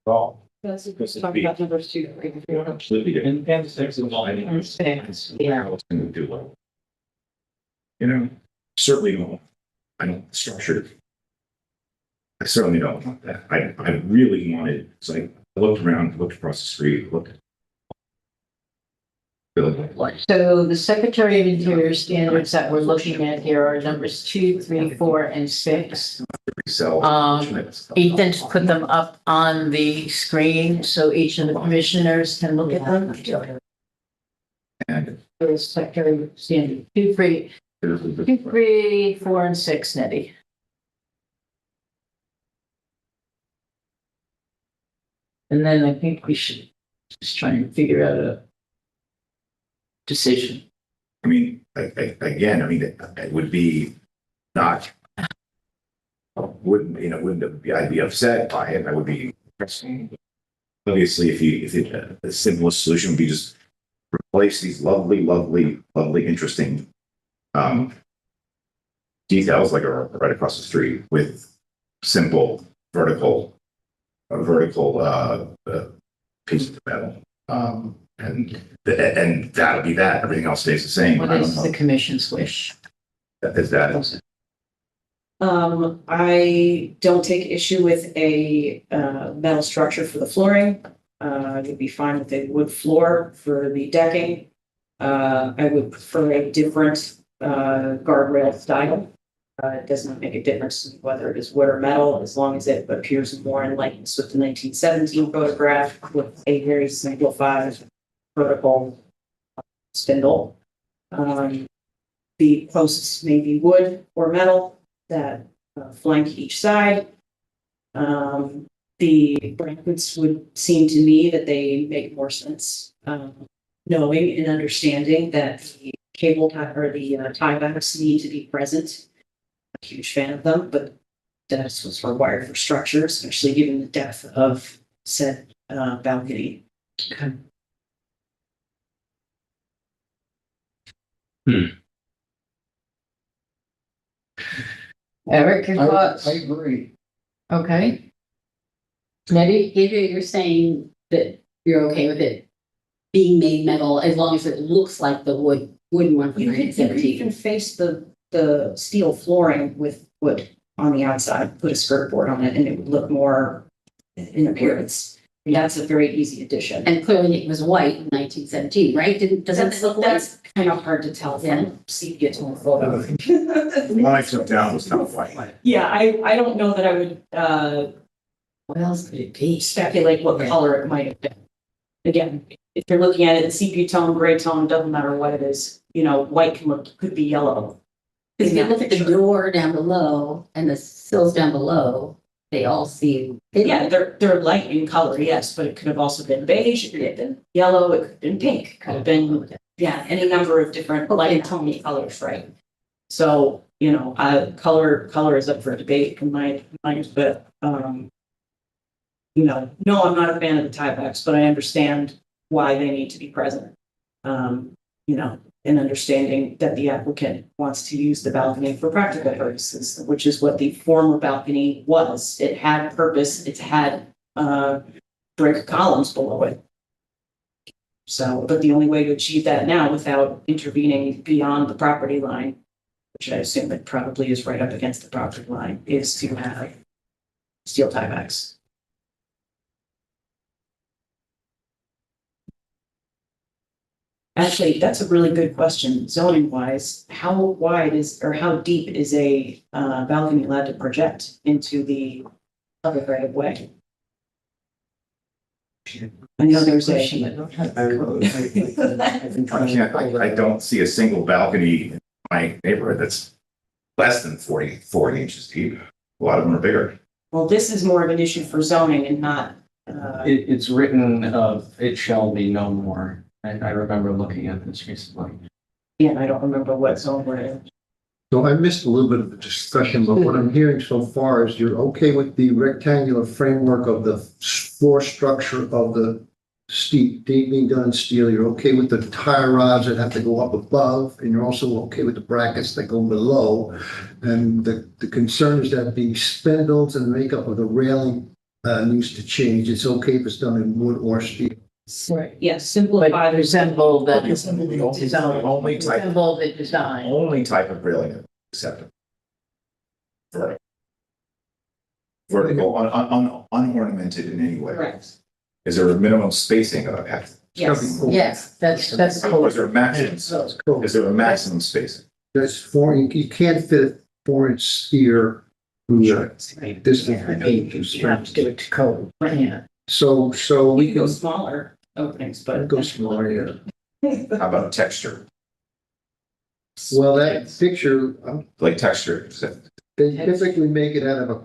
All. Let's This is talk big. about numbers 2, 3, 4. Completely different. And six of all. Yeah. I was gonna do it. Certainly don't. I don't structure it. I certainly don't want that. I really wanted, it's like, I looked around, looked across the street, looked. Really, So the Secretary of Interior standards that we're looking at here are numbers 2, 3, 4, and 6. resell. Ethan's put them up on the screen so each of the commissioners can look at them. And For the secretary standard, 2, 3, 2, 3, 4, and 6, Nettie. And then I think we should just try and figure out a decision. I mean, again, I mean, it would be not, wouldn't be, I'd be upset by it. I would be, obviously, if the simplest solution would be just replace these lovely, interesting, details like are right across the street with simple vertical pieces of metal. And that'll be that. Everything else stays the same. What I don't is the know. commission's wish? Is that, I don't take issue with a metal structure for the flooring. I'd be fine with a wood floor for the decking. I would prefer a different guardrail style. It does not make a difference whether it is wood or metal, as long as it appears more in likeness with the 1917 photograph with a very simplified vertical spindle. The posts may be wood or metal that flank each side. The brackets would seem to me that they make more sense, knowing and understanding that the cable tie or the tiebacks need to be present. A huge fan of them, but that's what's required for structure, especially given the depth of said balcony. Okay. Eric, your thoughts? I agree. Okay. Nettie? Adria, you're saying that you're okay with it being made metal as long as it looks like the wooden one from You could 1917. even face the steel flooring with wood on the outside, put a skirt board on it, and it would look more in appearance. That's a very easy addition. And clearly it was white in 1917, right? Doesn't it look like? That's kind of hard to tell from sepia tone photo. the one I took down was not white. Yeah, I don't know that I would What else could it be? speculate what color it might have been. Again, if you're looking at it, sepia tone, gray tone, doesn't matter what it is, white could be yellow. Because if you look at the Sure. door down below and the sills down below, they all seem. Yeah, they're light in color, yes, but it could have also been beige, it could have been yellow, it could have been pink, it could have been, any number of different light tone colors, right? So, color is up for debate in my mind, but, no, I'm not a fan of the tiebacks, but I understand why they need to be present. And understanding that the applicant wants to use the balcony for practical purposes, which is what the former balcony was. It had a purpose, it had brick columns below it. So, but the only way to achieve that now without intervening beyond the property line, which I assume it probably is right up against the property line, is to have steel tiebacks. Actually, that's a really good question. Zoning wise, how wide is, or how deep is a balcony allowed to project into the other right of way? I know there's a. I don't see a single balcony in my neighborhood that's less than 40 inches deep. A lot of them are bigger. Well, this is more of an issue for zoning and not. It's written it shall be no more. I remember looking at this recently. Yeah, I don't remember what zone we're in. So I missed a little bit of the discussion, but what I'm hearing so far is you're okay with the rectangular framework of the floor structure of the being done in steel. You're okay with the tie rods that have to go up above, and you're also okay with the brackets that go below. And the concern is that the spindles and the makeup of the railing needs to change. It's okay if it's done in wood or steel. Right. Yes, But simplify. resemble the Only type, resemble the design. only type of railing acceptable. Vertical, unornamented in any way. Correct. Is there a minimum spacing of that? Yes. Yes, that's Or is there a maximum? Cool. Is there a maximum spacing? That's you can't fit a 4-inch sphere through the this. You have to do it to code. Yeah. So We we can go can smaller openings, but. go smaller, yeah. How about texture? Well, that picture, Like texture, they typically make it out of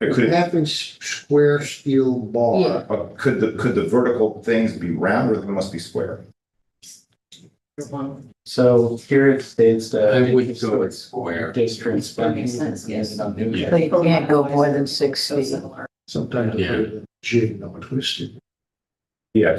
it a could, half-inch square steel bar. Yeah. could the vertical things be round or they must be square? So here it states that. I would go with square. Districts. That makes sense, yes. But you can't go more than 6 feet. Sometimes Yeah. it's a jig, not twisted. Yeah,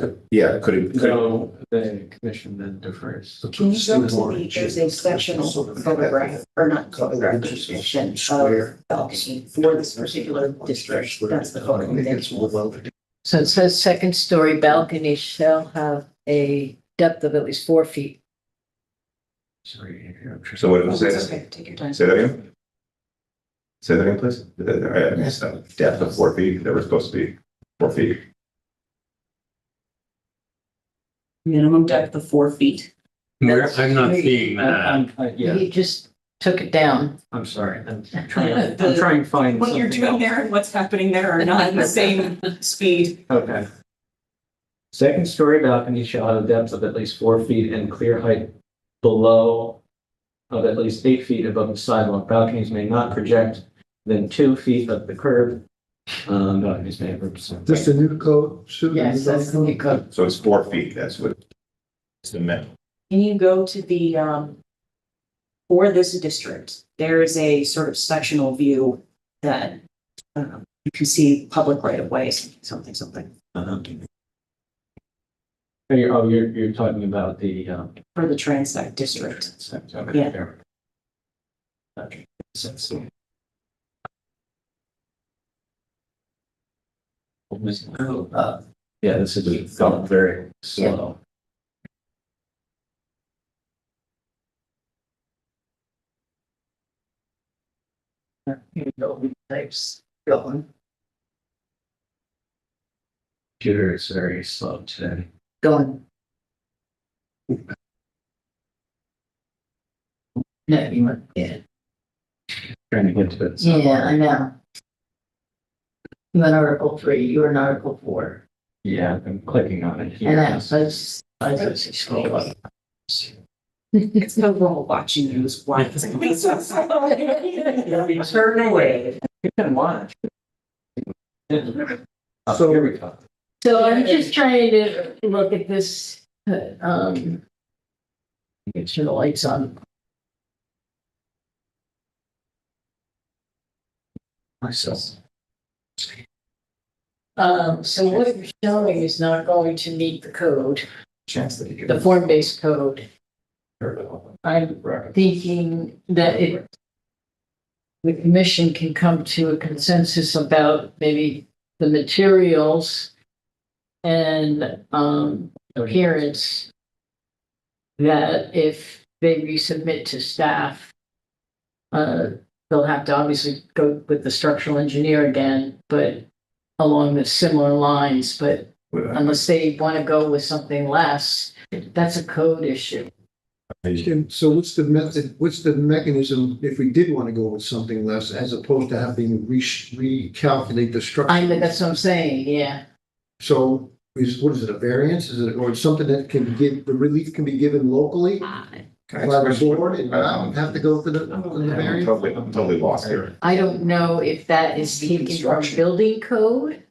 could it, So the commission then defers. Can you go to the, there's a sectional photograph, or not photograph, description of balcony for this particular district, that's the photo. It's more welded. So it says second story balcony shall have a depth of at least 4 feet. Sorry. so what did it Oh, say? it's okay, take your time. Say that again? Say that again, please. I missed that. Depth of 4 feet, they were supposed to be 4 feet. Minimum depth of 4 feet. I'm not seeing that. Yeah, He just took it down. I'm sorry. I'm trying to find. What you're something doing else. there and what's happening there are not in the same speed. Okay. Second story balcony shall have a depth of at least 4 feet and clear height below of at least 8 feet above the sidewalk. Balconies may not project than 2 feet of the curb. Balconies may represent. Just a new code, Sue? Yes, that's the new code. So it's 4 feet, that's what, it's the minimum. Can you go to the, for this district, there is a sort of sectional view that you can see public right of ways, something. You're talking about the, For the Transect district. Yeah. Okay. Yeah, this is gone very slow. Types going. Computer is very slow today. Going. No, you went, yeah. Trying to get to it. Yeah, I know. You went Article 3, you were in Article 4. Yeah, I'm clicking on it here. And that's, I just scroll up. It's no role watching news. Why? Turn away. You can watch. Oh, So- here we go. So I'm just trying to look at this, get your lights on. Myself. So what you're showing is not going to meet the code, Chance that you the form-based code. I'm thinking that the commission can come to a consensus about maybe the materials and appearance, that if they resubmit to staff, they'll have to obviously go with the structural engineer again, but along the similar lines, but unless they want to go with something less, that's a code issue. Jim, so what's the method, what's the mechanism if we did want to go with something less as opposed to having recalculate the structure? That's what I'm saying, yeah. So what is it, a variance? Is it, or something that can give, the relief can be given locally by the board and not have to go for the I'm variance? totally lost here. I don't know if that is taken from building code.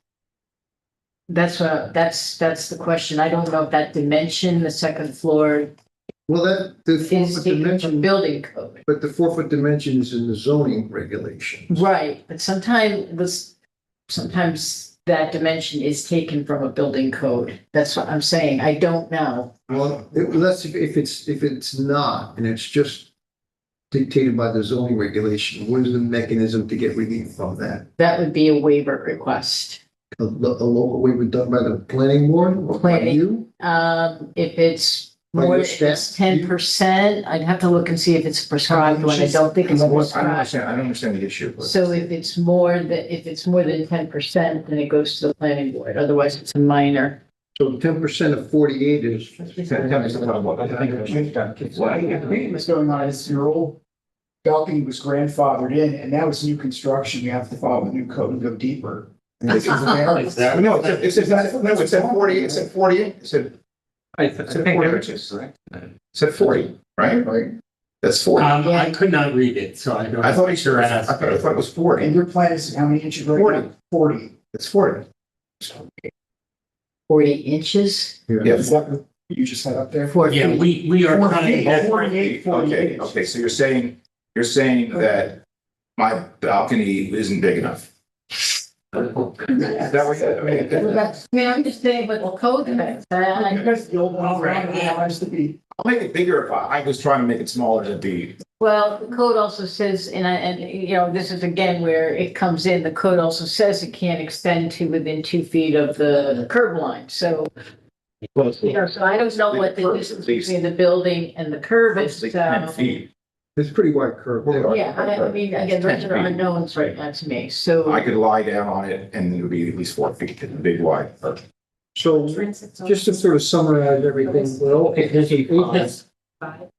That's the question. I don't know if that dimension, the second floor, Well, the is 4-foot taken from dimension, building code. but the 4-foot dimension is in the zoning regulations. Right, but sometimes that dimension is taken from a building code. That's what I'm saying. I don't know. Well, unless if it's not, and it's just dictated by the zoning regulation, what is the mechanism to get relief from that? That would be a waiver request. A local waiver done by the planning board or by Planning. you? If it's By more, your if staff? it's 10%, I'd have to look and see if it's prescribed one. I don't think it's I don't prescribed. understand the issue. but- So if it's more than 10%, then it goes to the planning board. Otherwise, it's a minor. So 10% of 48 is. What I think was going on is your old balcony was grandfathered in, and now it's new construction. You have to follow the new code and go deeper. And this is a variance. No, it said 48, it said I I think said 40 inches. Said 40, right? Right, That's 40. I could not read it, so I don't. I thought he sure said, asked. I thought it was 40. and your plan is how many inches right now? 40. It's 40. 40 inches. Yeah. Is that what you just had up there? 4 Yeah, feet. we are 4 trying feet, to. 48, 48. Okay, so you're saying that my balcony isn't big enough? Is that what, I mean, I'm just saying what the code says. Because the old one has to be. I'll make it bigger if I was trying to make it smaller to be. Well, the code also says, and you know, this is again where it comes in, the code also says it can't extend to within 2 feet of the curb line, so. You know, so I don't know what the distance between the building and the curb is, Like so. 10 feet. It's pretty wide curve there. Yeah, I mean, again, those are unknowns right now to me, so. I could lie down on it and it would be at least 4 feet, big wide. So just to sort of summarize everything, well, I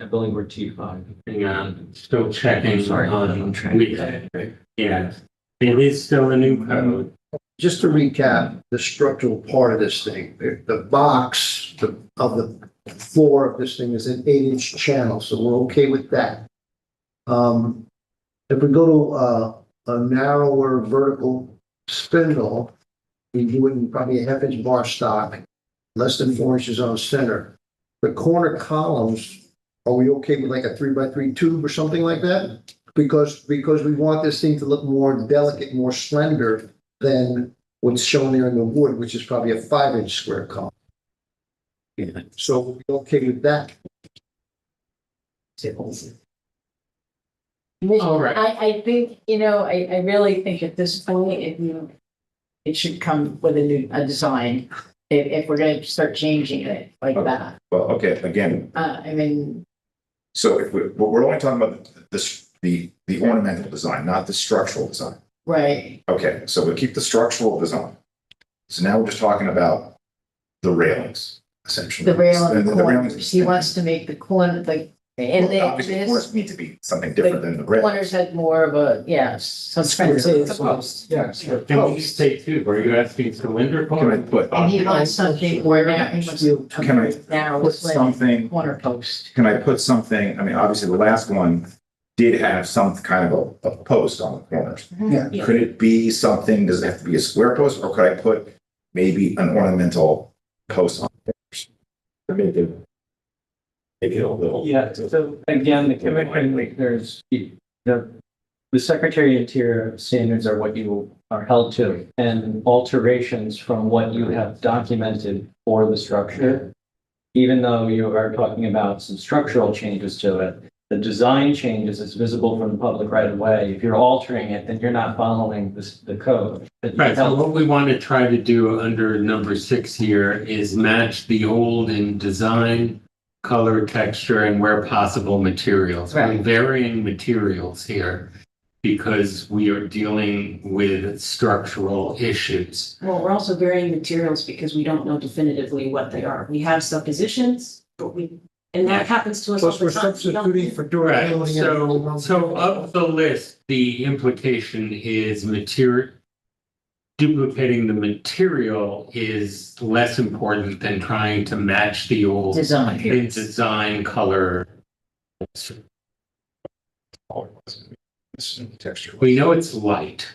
believe we're T5. Hang on, still checking. Sorry. Yeah, it is still a new code. just to recap, the structural part of this thing, the box of the floor of this thing is an 8-inch channel, so we're okay with that. If we go to a narrower vertical spindle, we do it in probably a 1/2 inch bar stock, less than 4 inches on center. The corner columns, are we okay with like a 3x3 tube or something like that? Because we want this thing to look more delicate, more slender than what's shown there in the wood, which is probably a 5-inch square column. Yeah. So we're okay with that. All right. I think, you know, I really think at this point, it should come with a design, if we're gonna start changing it like that. Well, okay, again, I mean, so if we're only talking about the ornamental design, not the structural design. right, Okay, so we'll keep the structural design. So now we're just talking about the railings, essentially. the rail and the railings- corners, he wants to make the corner, like, and Well, obviously, the corners this, need to be something different than the rail. corners had more of a, yeah, some fences. Yes. Can we say too, were you asking cylindrical? Can I put, And he wants something where now, he wants to Can I narrow put slit something, corner post. can I put something, I mean, obviously, the last one did have some kind of a post on the corners. Yeah. Yeah. Could it be something, does it have to be a square post, or could I put maybe an ornamental post on the corners? Maybe a little. Yeah, so again, the commission, there's, the Secretary of Interior standards are what you are held to, and alterations from what you have documented for the structure, even though you are talking about some structural changes to it, the design changes is visible from the public right away. If you're altering it, then you're not following the code. Right, so what we want to try to do under number 6 here is match the old in design, color, texture, and where possible materials. We're Right. varying materials here because we are dealing with structural issues. Well, we're also varying materials because we don't know definitively what they are. We have suppositions, but and that happens to us all Plus, the we're time. We don't- substituting for Right, durability. so of the list, the implication is duplicating the material is less important than trying to match the old Design. in design, color. Texture. We know it's light.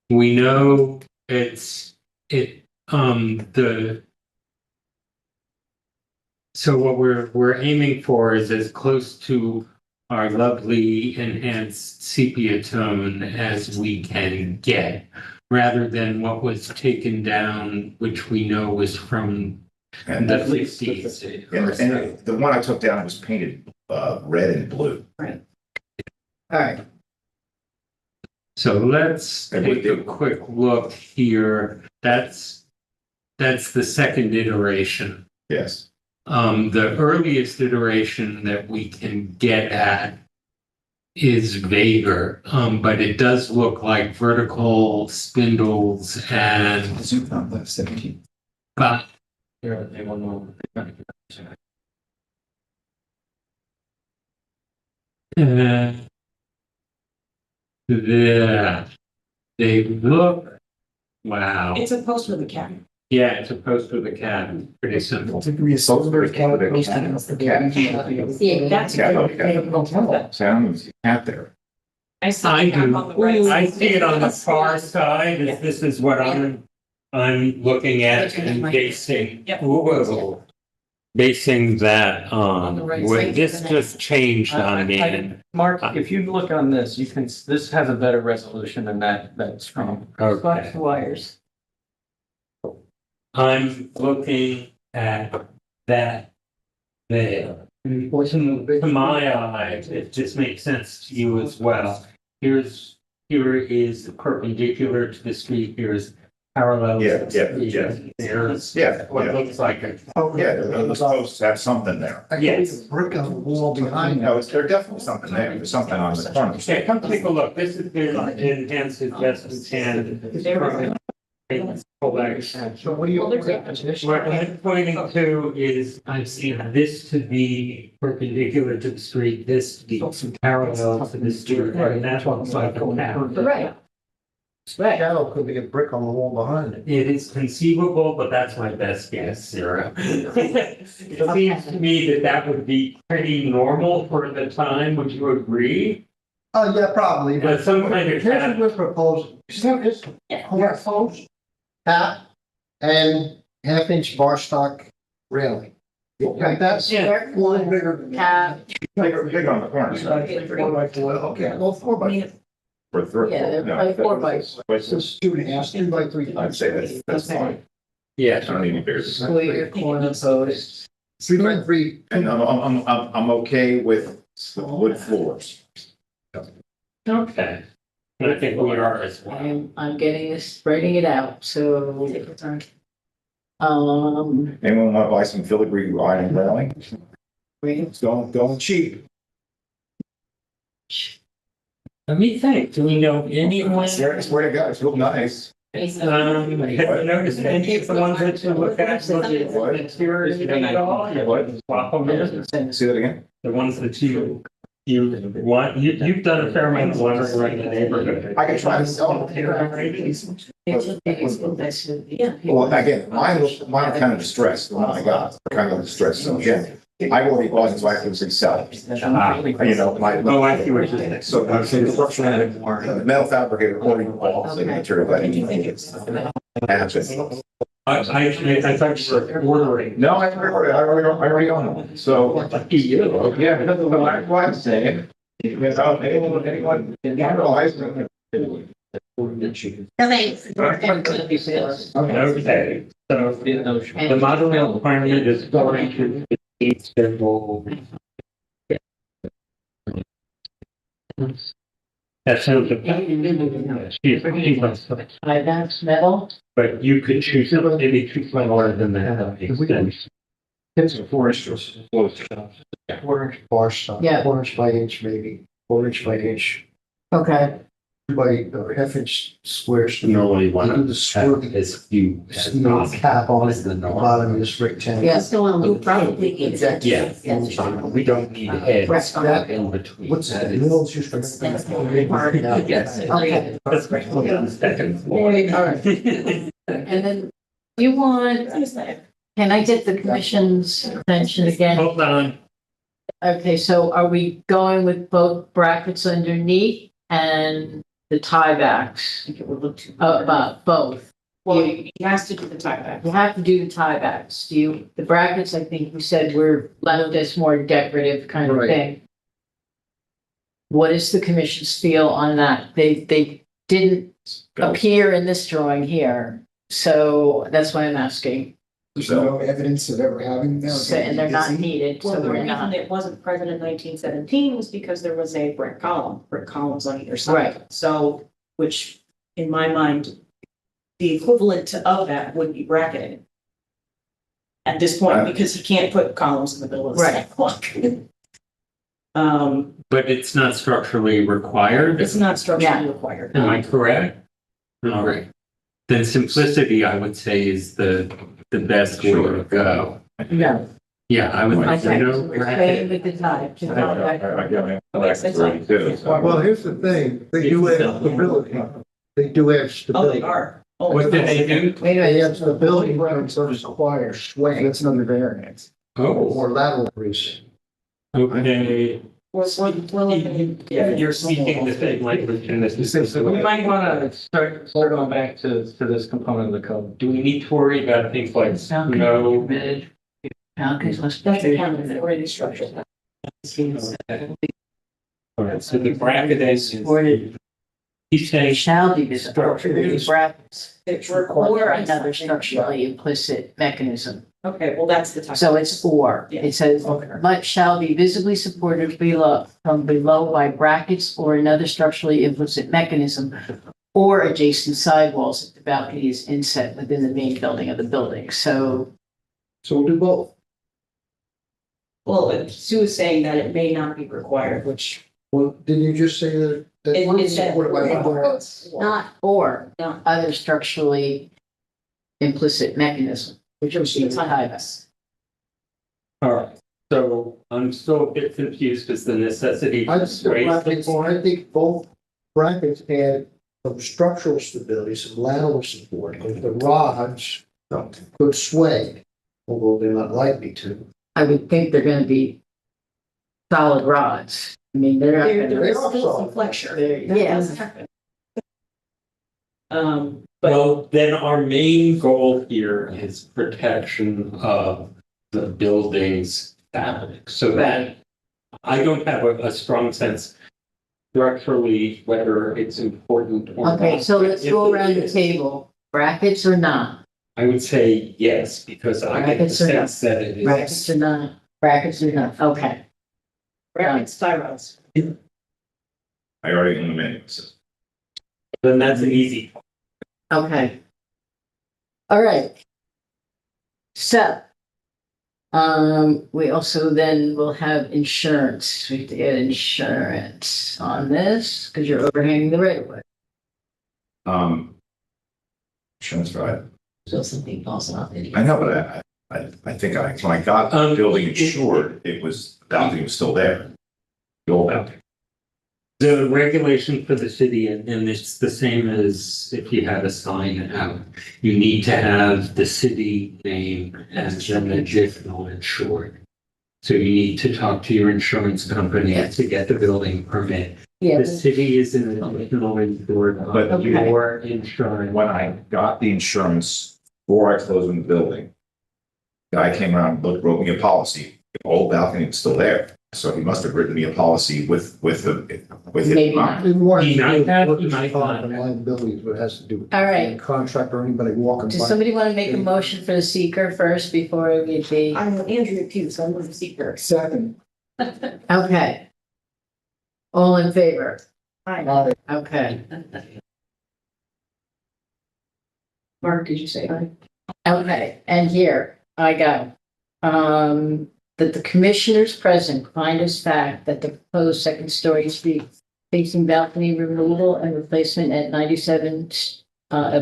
We know so what we're aiming for is as close to our lovely enhanced sepia tone as we can get, rather than what was taken down, which we know was from And the that- 50s. and the one I took down was painted red and blue. All right, So let's And we take a do- quick look here. That's the second iteration. Yes. The earliest iteration that we can get at is vaguer, but it does look like vertical spindles and Zoom out left 17. They will know. yeah, they look, wow. It's a post with a cap. Yeah, it's a post with a cat, pretty simple. Degree of cylinder count. Yeah, that's. Yeah, okay. Sounds cat there. I see I it do. on the right. I see it on the far side, if this is what I'm looking at and basing. Yep. Whoa. Basing that On the on, right where side. this just changed on me. Mark, if you look on this, you can, this has a better resolution than that screen. Okay. Wires. I'm looking at that there. To my eyes, if this makes sense to you as well, here is perpendicular to the street, here is parallel. Yeah, to the yeah, street. There's Yeah, what yeah. looks like a. Yeah, those posts have something there. I Yes. see a brick on the wall behind No, there's definitely something there. There's something on the corner. Yeah, come take a look, this is the enhanced investment and. There we go. So what do you? What I'm pointing to is, I see this to be perpendicular to the street, this to be parallel to the street, and that looks like a path. Right. Right. Shadow could be a brick on the wall behind it. It is conceivable, but that's my best guess, Sarah. It seems to me that that would be pretty normal for the time, would you agree? Oh, yeah, probably, But but some kind of. here's what we're proposing. So this, post, hat, and half-inch bar stock railing. Okay, that's Yeah. a little bigger than that. Cap, Big on the corner. Four by four, okay, well, 4x4. For three. yeah, they're probably 4x4. This is 2.5, 3x3. I'd say that's fine. I Yeah. don't need any bigger. Square corner posts. 3x3. And I'm okay with the wood floors. Okay. And I think we are as well. I'm getting this, writing it out, so. Anyone want to buy some filigree iron railing? It's going cheap. Let me think, do we know anyone? Swear to God, it's real nice. Have you noticed any of the ones that you look at, look at What? exterior at all? What? Swap them in? Say that again? The ones that you want, you've done a fair amount of lettering around the neighborhood. I can try to sell them. Yeah. Well, again, mine are kind of distressed, the one I got, kind of distressed, so again, I already bought it, so I can resell it. You know, my. Oh, I see what you're saying. So I say the structure had it more, the metal fabricator according to all the material that you think it's. I thought you were ordering. No, I already own them, so. Lucky you. Yeah, that's what I'm saying. You know, anyone can realize. Okay, so the modeling requirement is going to be symbol. That sounds. That's metal. But you could choose maybe choose more than that. It's a 4-inch. 4-inch bar stock. Yeah. 4-inch by inch, maybe, 4-inch by inch, Okay. by half-inch squares. Normally You do the square, is few. steel cap on it, the the bottom of this rectangle. Yes. You probably need that. Yeah. We don't need heads That- in between. What's that, mills used to That's make. part of it. Yes. Okay. That's great. Second floor. And then you want, can I get the commission's attention again? Hold on. Okay, so are we going with both brackets underneath and the tiebacks? It would look too. Both. Well, he has to do the tie back. You have to do the tiebacks. Do you, the brackets, I think you said were left as more decorative kind of Right. thing. What is the commission's feel on that? They didn't appear in this drawing here, so that's why I'm asking. There's no evidence of ever having them. So, and they're not needed, Well, so the we're reason not. it wasn't present in 1917 was because there was a brick columns on either side. Right. So, which in my mind, the equivalent of that would be bracketed. At this point, because you can't put columns in the middle of the Right. sidewalk. But it's not structurally required, It's not structurally Yeah. required. am I correct? All right. Then simplicity, I would say, is the best way to go. No. Yeah, I would like to Okay, know. so we're staying with the tie. Well, here's the thing, they do have stability. They do have Oh, they stability. are. Oh, What did they do? Wait a They minute. have the building requires sway That's another variance. Oh, or lateral increase. okay. we're looking at- Yeah, you're speaking the same language in this. So we might want to start going back to this component of the code. Do we need to worry about things like snow? That's a kind of already structured. All right, so the bracket is, he's saying, Shall be Structure. brackets It's or required. another structurally implicit mechanism. Okay, well, that's the type. So it's or. Yeah. It says, but shall be visibly supported from below by brackets or another structurally implicit mechanism or adjacent sidewalls if the balcony is inset within the main building of the building. So So we'll do both. Well, Sue is saying that it may not be required, which. Well, didn't you just say that? It said- What about? not or No. other structurally implicit mechanism, which would be types. all right, so I'm still a bit confused because the necessity. I to raise the I think both brackets add some structural stability, some lateral support, and the rods could sway, although they're not likely to. I would think they're gonna be solid rods. I mean, they're not There gonna. is still some flexure. That Yeah. does happen. But Well, then our main goal here is protection of the building's fabric, so that I don't have a strong sense structurally whether it's important or not. Okay, so let's If go it around the is, table. Brackets or not? I would say yes, because I get the Brackets or not? sense that it Brackets is. or not? Brackets or not? Okay. brackets, tie rods. I already eliminated this. Then that's an easy. Okay. All right. So, we also then will have insurance. We have to get insurance on this because you're overhanging the right of way. Insurance right. So something falls off. I know, but I think when I got the building insured, it was, the balcony was still there. The old balcony. The regulation for the city, and it's the same as if you had a sign out, you need to have the city name as an additional insured. So you need to talk to your insurance company to get the building permit. Yeah. The city is an additional insured, but But your insurance. when I got the insurance before I closed on the building, guy came around, wrote me a policy. The old balcony was still there. So he must have written me a policy with it. Maybe not. Maybe more. He might have, he Workers' might comp not and have. liability is what it has to do with. All right. Contract or anybody walking Does by. somebody want to make a motion for the seeker first before we the? I'm Andrea Pugh, so I'm the seeker. Second. Okay. All in favor? Hi, Okay. Mark, did you say hi? Okay, and here I go. That the commissioners present find as fact that the proposed second story street facing balcony removal and replacement at 97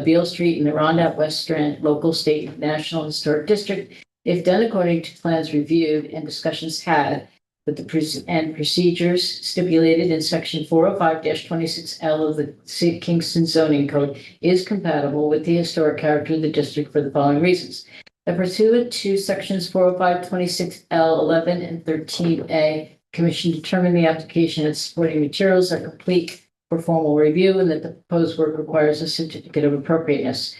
Beale Street in the Rondout West Strand, local, state, national historic district, if done according to plans reviewed and discussions had with the procedures stipulated in section 405-26L of the Kingston zoning code is compatible with the historic character of the district for the following reasons. That pursuant to sections 405-26L, 11 and 13A, commission determined the application and supporting materials are complete for formal review and that the proposed work requires a certificate of appropriateness.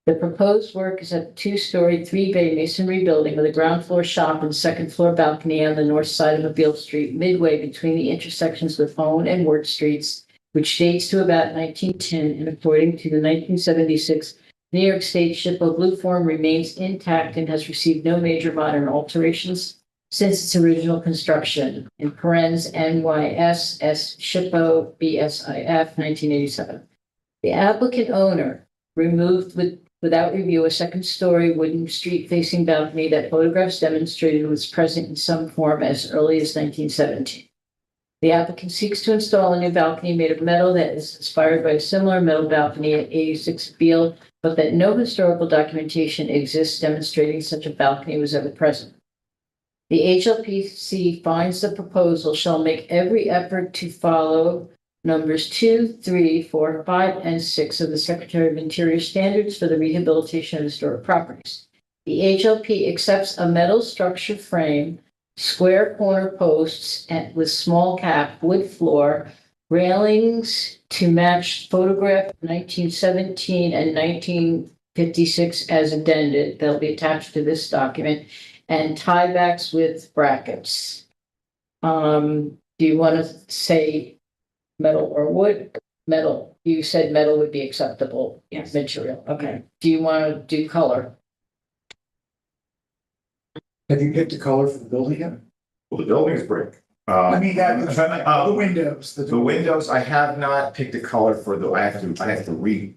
The proposed work is a two-story, three-bay masonry building with a ground floor shop and second floor balcony on the north side of Beale Street, midway between the intersections with Hone and Wirt Streets, which dates to about 1910 and according to the 1976 New York State SHPO blue form remains intact and has received no major modern alterations since its original construction, in parens NYS S SHPO BSIF 1987. The applicant owner removed without review a second-story wooden street-facing balcony that photographs demonstrated was present in some form as early as 1917. The applicant seeks to install a new balcony made of metal that is inspired by a similar metal balcony at 86 Beale, but that no historical documentation exists demonstrating such a balcony was ever present. The HLPC finds the proposal shall make every effort to follow numbers 2, 3, 4, 5, and 6 of the Secretary of Interior Standards for the Rehabilitation of Historic Properties. The HLP accepts a metal structure frame, square corner posts and with small cap, wood floor, railings to match photograph 1917 and 1956 as addended. They'll be attached to this document, and tiebacks with brackets. Do you want to say metal or wood? Metal. You said metal would be acceptable. Yes. Material. Okay. Do you want to do color? Have you picked a color for the building yet? Well, the building is brick. I mean, the windows. The windows, I have not picked a color for the, I have to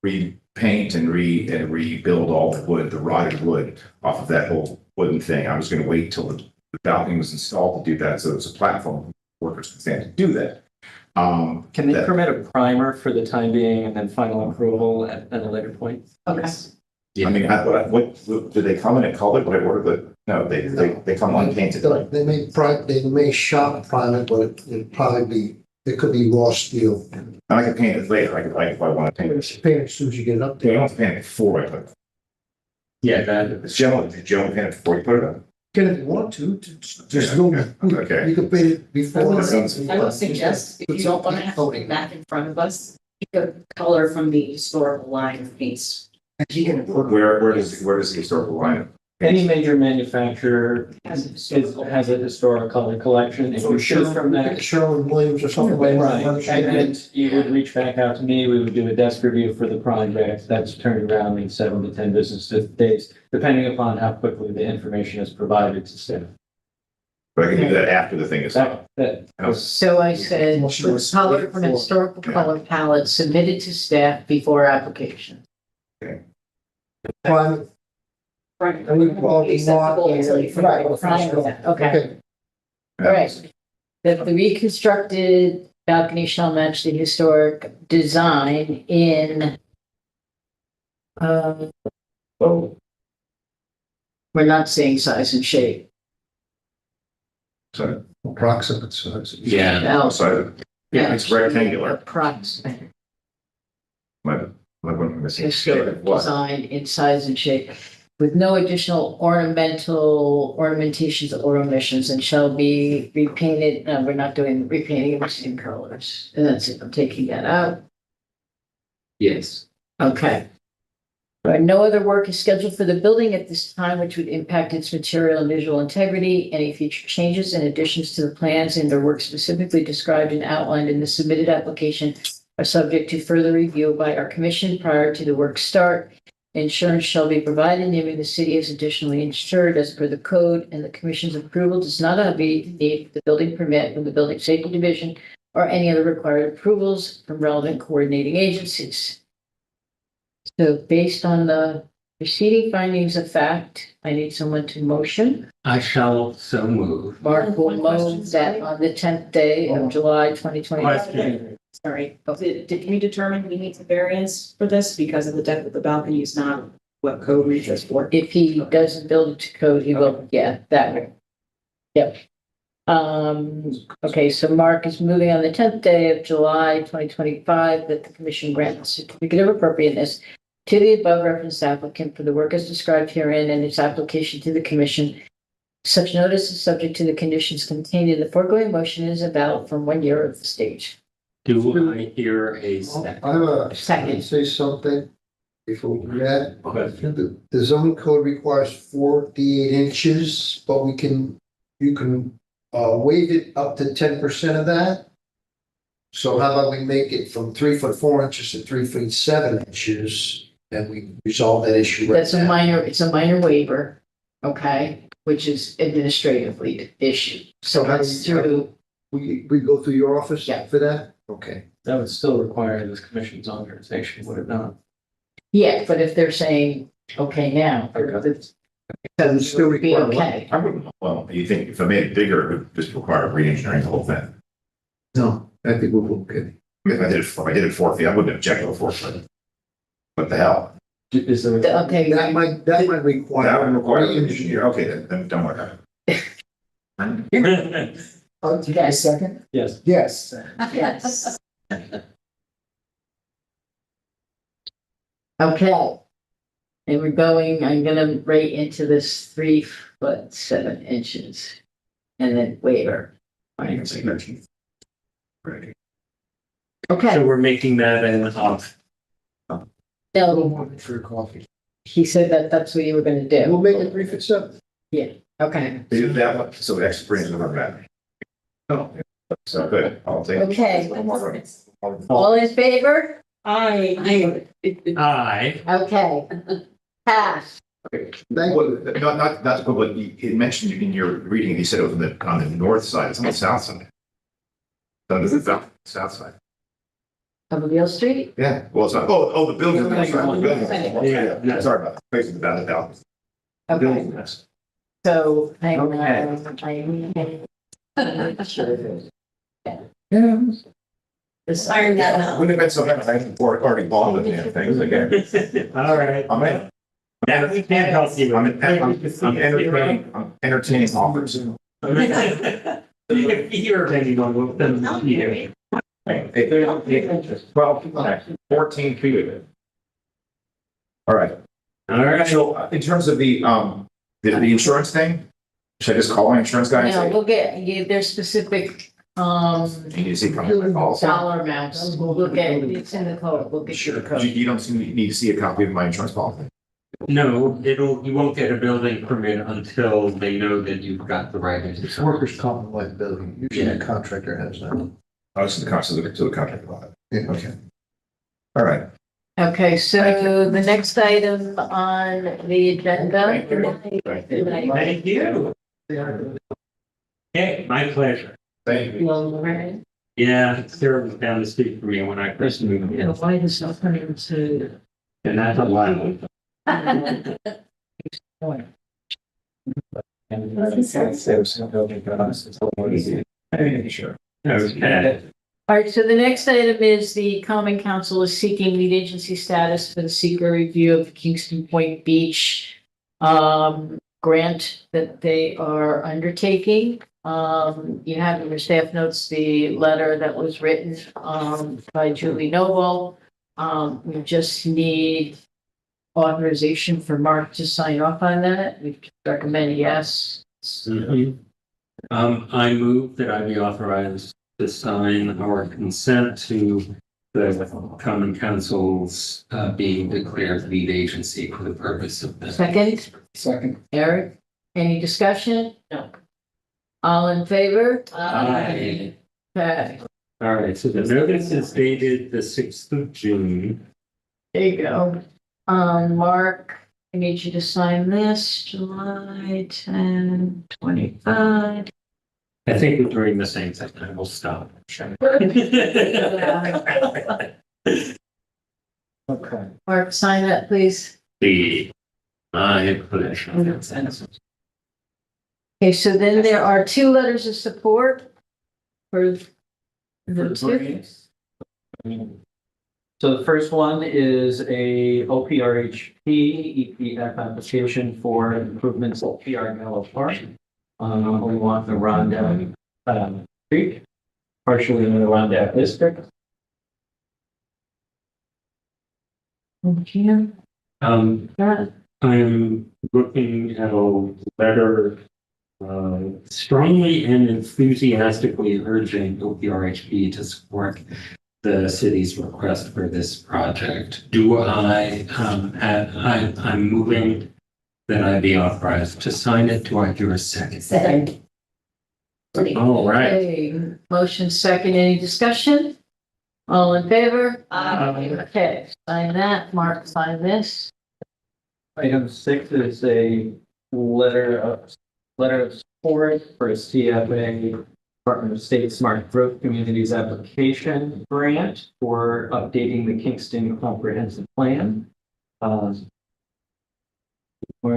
repaint and rebuild all the wood, the rotted wood off of that whole wooden thing. I was gonna wait till the balcony was installed to do that, so it's a platform workers can stand to do that. Can they permit a primer for the time being and then final approval at a later point? Okay. I mean, what, do they come in a color? No, they come unpainted. They may shop prime it, but it'd probably be, it could be raw steel. And I can paint it later, if I want to paint it. It's paint as soon as you get it up You there. don't have to paint it before I put it. Yeah, that, It's generally paint it before you put it up. Can if you want to, just go, Okay. you can paint it I before. would suggest, if you don't want to have something back in front of us, pick a color from the historical line of paints. Where does the historical line? Any major manufacturer Has a has a historical color collection. If you choose from that, Sherwin-Williams or something like right, that. and you would reach back out to me, we would do a desk review for the project. That's turned around in 7 to 10 business days, depending upon how quickly the information is provided to staff. But I can do that after the thing is up. That, So I said, with color from a historical color palette submitted to staff before application. Prime, Right. and we call it Acceptable not- until you- Right, okay. Okay, All right. That the reconstructed balcony shall match the historic design in well, we're not saying size and shape. So, approximate size. yeah, Now, so, yeah, it's rectangular. approximate My one missing. historic What? design in size and shape with no additional ornamentations or omissions, and shall be repainted. No, we're not doing repainting in the same colors. And that's it. I'm taking that out. yes. Okay. Right, no other work is scheduled for the building at this time, which would impact its material and visual integrity. Any future changes and additions to the plans and their work specifically described and outlined in the submitted application are subject to further review by our commission prior to the work start. Insurance shall be provided, naming the city as additionally insured as per the code, and the commission's approval does not need the building permit from the Building Safety Division or any other required approvals from relevant coordinating agencies. So based on the preceding findings of fact, I need someone to motion. I shall so move. Mark will One question, move that sorry. on the 10th day of July 2025. Question. Sorry, did we determine we need the variance for this because of the depth of the balcony is not what code reads as for? If he doesn't build it to code, he will, yeah, that way. Yep. Okay, so Mark is moving on the 10th day of July 2025 that the commission grant the certificate of appropriateness to the above referenced applicant for the work as described herein and its application to the commission. Such notice is subject to the conditions contained in the foregoing motion and is valid for 1 year of the stage. Do I hear a I second? have a, Second. can I say something before we do that? Question. The zoning code requires 48 inches, but you can waive it up to 10% of that. So how about we make it from 3 foot 4 inches to 3 feet 7 inches, and we resolve that issue right That's a now. it's a minor waiver, okay, which is administratively issued. So how do that's we- through, We go through your office Yeah. for that? Okay. that would still require this commission's authorization, would it not? yeah, but if they're saying, okay, now. Okay. And it's still Be required. okay. I wouldn't, well, you think if I made it bigger, it would just require re-engineering the whole thing. No, I think we're okay. If I did it 4 feet, I wouldn't object to a 4 foot. What the hell? Is there? Okay, That might require. That would require an engineer. Okay, then don't worry about it. A second? Yes. Yes. yes. Okay. And I'm gonna rate into this 3'7" and then waiver. Okay, So we're making that an off. no, For coffee. he said that that's what you were gonna We'll do. make it 3'7". Okay, Do that one, so it actually brings it on back. Oh, so good, I'll take. okay. All in favor? I. Okay. Pass. Thank Not to go, but he mentioned in your reading, he said it was on the north side, it's on the south side. On the south side. Of Beale Street? Yeah, well, it's not, the building. Yeah. Sorry about that, basically about the balcony. Okay, Building, yes. so hang on. This iron that out. Wouldn't have been so bad if I hadn't already bought the damn things again. All right. I'm in. Yeah, we can't help you. I'm entertaining offers. You can hear of anyone with them here. 12, 14 feet of it. All right, All right. so in terms of the insurance thing, should I just call my insurance guy and No, say? we'll get, there's specific, You need to see a copy of the policy? dollar amounts. We'll get, it's in the code. We'll get you the code. You don't need to see a copy of my insurance policy? No, you won't get a building permit until they know that you've got the right. It's workers' comp and liability. Usually a contractor has that. Oh, this is the contract about it. Yeah. Okay. All right. Okay, so the next item on the agenda. Thank you. Hey, my pleasure. Thank you. Yeah, Sarah was down the street from me when I first moved in. Why does not come to? And that's a lot. Sure. Okay. All right, so the next item is the Common Council is seeking lead agency status for the secret review of Kingston Point Beach grant that they are undertaking. You have in your staff notes the letter that was written by Julie Noble. We just need authorization for Mark to sign off on that. We recommend yes. I move that I be authorized to sign our consent to the Common Council's being declared lead agency for the purpose of this. Second. Eric, any discussion? No. All in favor? Aye. Okay, All right, so the notice is dated the 6th of June. there you go. Mark, I need you to sign this, July 10, 25. I think we're doing the same thing. I will stop. Okay. Mark, sign that, please. My pleasure. Okay, so then there are two letters of support for the two. So the first one is a OPRHP EPF application for improvements at PR Mellow Park. Along the Ronda Creek, partially in the Ronda District. Okay. I'm looking at a letter strongly and enthusiastically urging OPRHP to support the city's request for this project. I'm moving that I be authorized to sign it. Do I hear a second? Second. All right. Okay, motion second, any discussion? All in favor? Okay, sign that, Mark, sign this. Item 6 is a letter of support for a CFA Department of State Smart Growth Communities application grant for updating the Kingston Comprehensive Plan. Mark,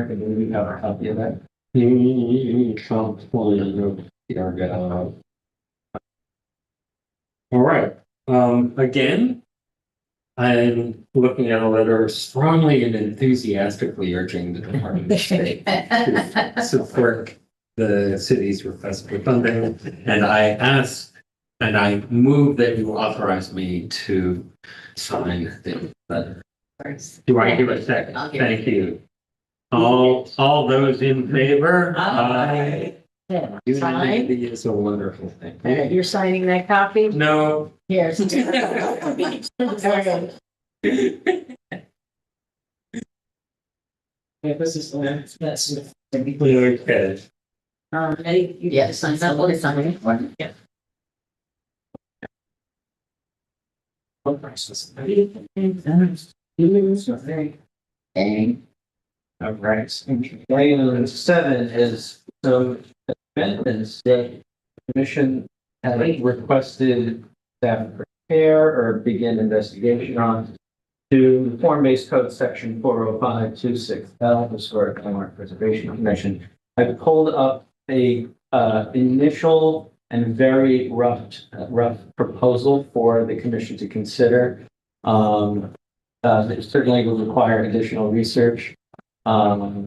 do we have a copy of that? All right. Again, I'm looking at a letter strongly and enthusiastically urging the Department of State to support the city's request for funding. And I ask And I move that you authorize me to sign the letter. Do I hear a second? I'll hear it. Thank you. All those in favor? Aye. Yeah, Unanimity sign. is a wonderful thing. You're signing that copy? No. Here. Very good. Yeah, this is, that's. Okay. Eddie, you Yeah, sign that one, sign it. Yeah. All right. Item 7 is some amendments that the commission had requested staff prepare or begin investigation on to the form-based code section 40526L, Historic Landmark Preservation Commission. I pulled up a initial and very rough proposal for the commission to consider. It certainly will require additional research. And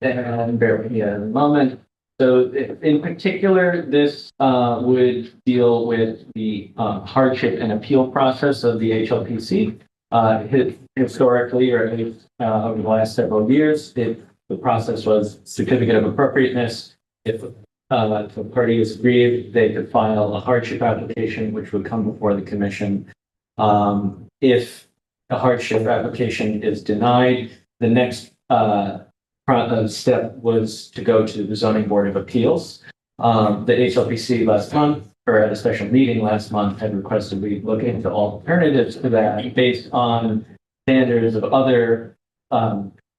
bear with me a moment. So in particular, this would deal with the hardship and appeal process of the HLPC. Historically, or at least over the last several years, the process was certificate of appropriateness. If the party is aggrieved, they could file a hardship application, which would come before the commission. If the hardship application is denied, the next step was to go to the Zoning Board of Appeals. The HLPC last month, or at a special meeting last month, had requested we look into alternatives to that based on standards of other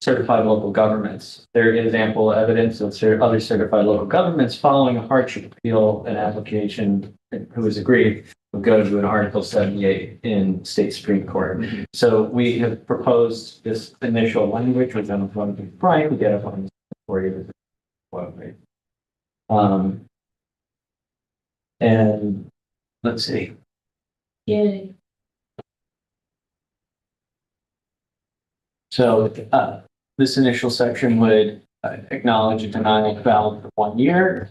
certified local governments. There is ample evidence of other certified local governments following a hardship appeal, an application who is aggrieved would go to an Article 78 in state Supreme Court. So we have proposed this initial language, which I'm going to try to get up on for you. And let's see. Yeah. So this initial section would acknowledge a denial valid for 1 year.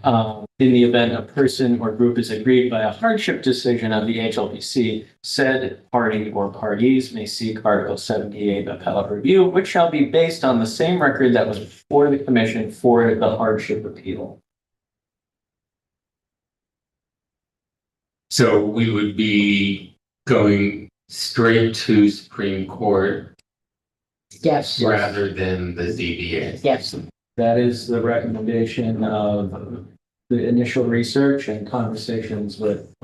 In the event a person or group is aggrieved by a hardship decision of the HLPC, said party or parties may seek Article 78 appellate review, which shall be based on the same record that was before the commission for the hardship appeal. So we would be going straight to Supreme Court Yes. rather than the ZBA. Yes. That is the recommendation of the initial research and conversations with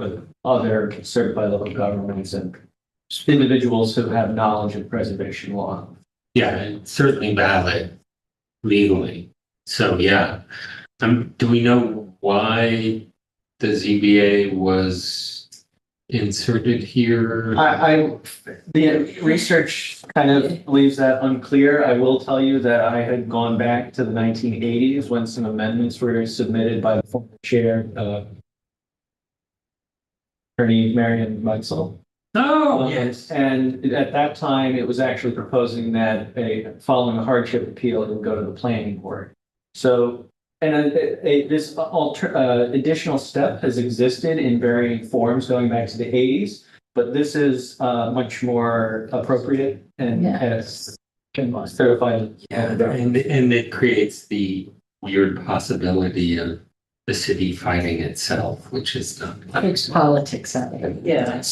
other certified local governments and individuals who have knowledge of preservation law. Yeah, it's certainly valid legally. So, yeah. Do we know why the ZBA was inserted here? The research kind of leaves that unclear. I will tell you that I had gone back to the 1980s when some amendments were submitted by the former chair, Attorney Marion Meitzel. Oh, yes. And at that time, it was actually proposing that following a hardship appeal, it would go to the planning board. So, and this additional step has existed in varying forms going back to the 80s, but this is much more appropriate and has certified. Yeah, and it creates the weird possibility of the city fighting itself, which is not. It's politics out of it. Yeah.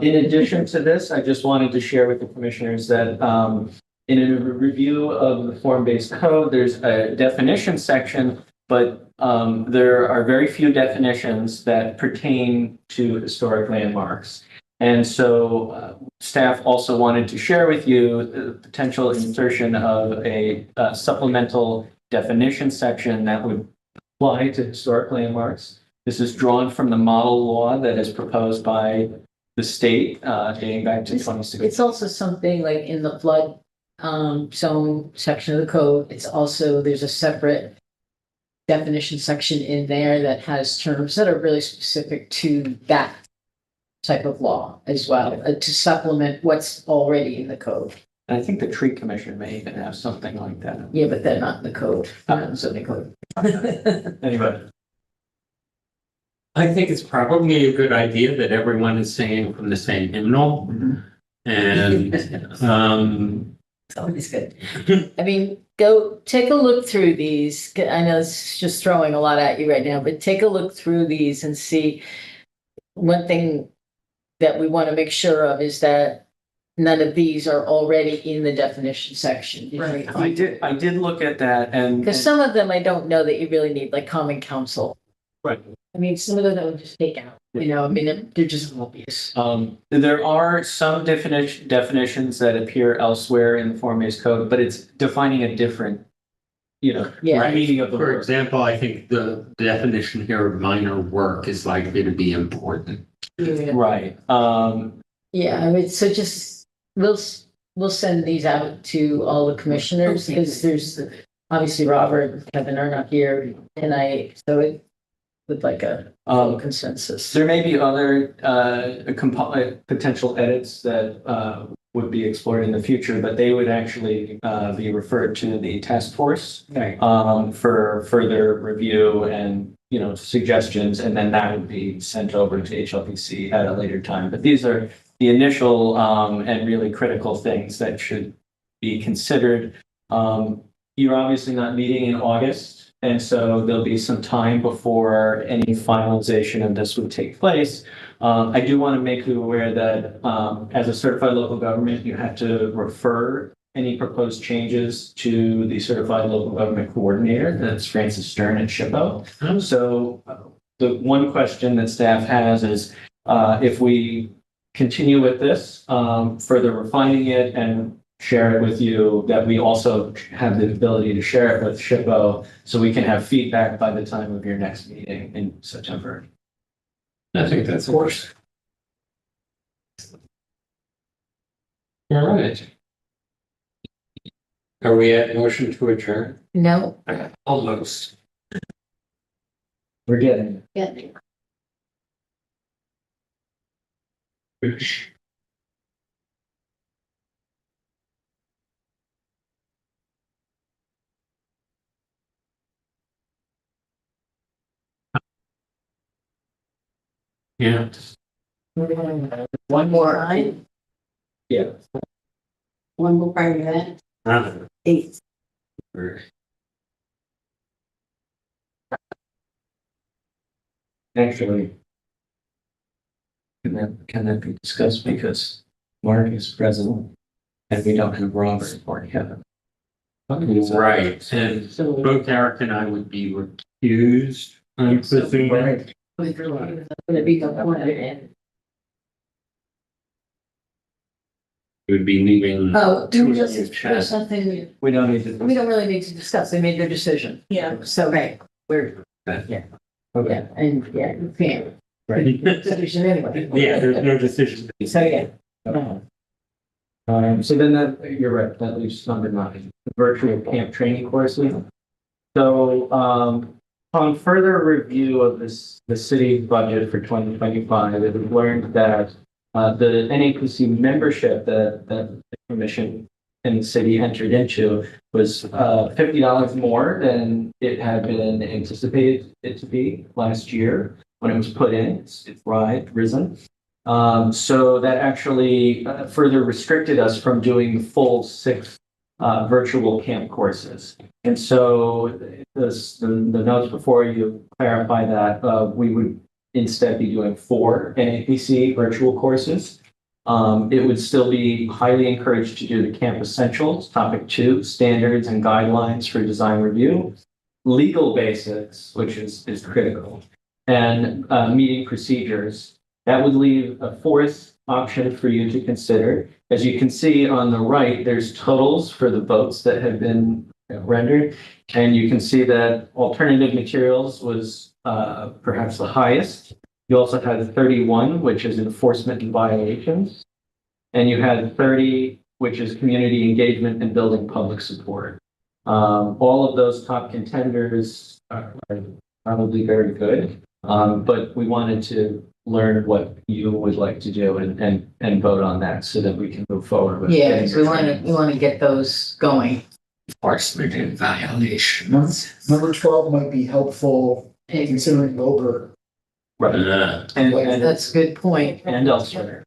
In addition to this, I just wanted to share with the commissioners that in a review of the form-based code, there's a definition section, but there are very few definitions that pertain to historic landmarks. And so staff also wanted to share with you the potential insertion of a supplemental definition section that would apply to historic landmarks. This is drawn from the model law that is proposed by the state dating back to 2016. It's also something like in the flood zone section of the code. It's also, there's a separate definition section in there that has terms that are really specific to that type of law as well, to supplement what's already in the code. I think the tree commission may even have something like that. Yeah, but they're not in the code, not in zoning code. Anyway. I think it's probably a good idea that everyone is singing from the same hymnal. And, It's always good. I mean, go take a look through these. I know it's just throwing a lot at you right now, but take a look through these and see. One thing that we want to make sure of is that none of these are already in the definition section. I did look at that and. Because some of them I don't know that you really need, like common council. Right. I mean, some of them I would just take out, you know, I mean, they're just obvious. There are some definitions that appear elsewhere in the form-based code, but it's defining a different, Yeah. meaning of the for word. example, I think the definition here of minor work is likely to be important. Right. Yeah, I mean, so just, we'll send these out to all the commissioners, because there's, obviously Robert and Kevin are not here tonight, so it with like a consensus. There may be other potential edits that would be explored in the future, but they would actually be referred to the task force Right. for further review and suggestions, and then that would be sent over to HLPC at a later time. But these are the initial and really critical things that should be considered. You're obviously not meeting in August. And so there'll be some time before any finalization of this would take place. I do want to make you aware that as a certified local government, you have to refer any proposed changes to the certified local government coordinator. That's Francis Stern at SHPO. So the one question that staff has is if we continue with this, further refining it and share it with you, that we also have the ability to share it with SHPO so we can have feedback by the time of your next meeting in September. I think that's of course. All right. Are we at motion to adjourn? No. Almost. We're getting Yeah. Yeah. One more. Yeah. One more prior to that, Uh, 8. Actually, can that be discussed because Mark is president and we don't have Robert or Kevin? Right, and both Eric and I would be recused, I'm presuming. Right. Gonna be the one and. Would be leaving. Oh, Two there's of you, Chad. there's something, We don't need to. we don't really need to discuss, they made their decision. Yeah. So, we're, Okay. yeah, and, yeah, you can't. Right. Decision anyway. Yeah, there's no decision. So, yeah. So then you're right, that leaves number 9, the virtual camp training courses. So, on further review of the city budget for 2025, it was learned that the NAPC membership that the commission and the city entered into was $50 more than it had been anticipated it to be last year when it was put in. It's risen. So that actually further restricted us from doing the full 6 virtual camp courses. And so the notes before you clarify that we would instead be doing 4 NAPC virtual courses. It would still be highly encouraged to do the Camp Essentials, Topic 2, Standards and Guidelines for Design Review, Legal Basics, which is critical, and Meeting Procedures. That would leave a 4th option for you to consider. As you can see on the right, there's totals for the votes that have been rendered, and you can see that alternative materials was perhaps the highest. You also had 31, which is enforcement and violations. And you had 30, which is community engagement and building public support. All of those top contenders are probably very good, but we wanted to learn what you would like to do and vote on that so that we can move forward with. Yeah, we want to get those going. Enforcement and violations. Number 12 might be helpful considering over Right. And That's a good point. and elsewhere.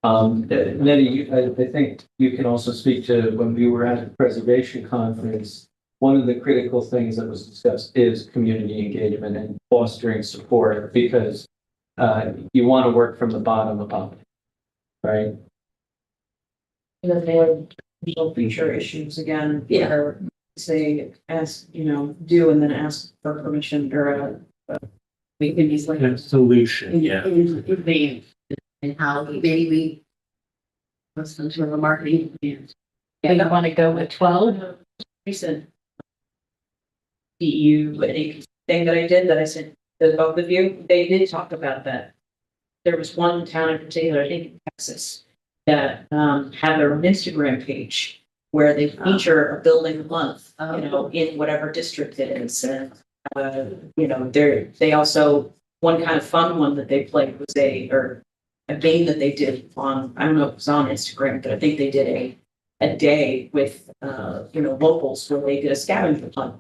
Nettie, I think you can also speak to when we were at the preservation conference, one of the critical things that was discussed is community engagement and fostering support because you want to work from the bottom up, right? And then they have potential future issues again. Yeah. Where say, ask, do and then ask for permission or, We can use like. A solution, yeah. In advance, and how maybe we. Listen to a marketing plan. Do you want to go with 12? recent EU and thing that I did that I sent to both of you, they did talk about that. There was one town in particular, I think in Texas, that had their own Instagram page where they feature a building a month, in whatever district it is. And they also, one kind of fun one that they played was a game that they did on, I don't know if it was on Instagram, but I think they did a day with locals where they did a scavenger hunt.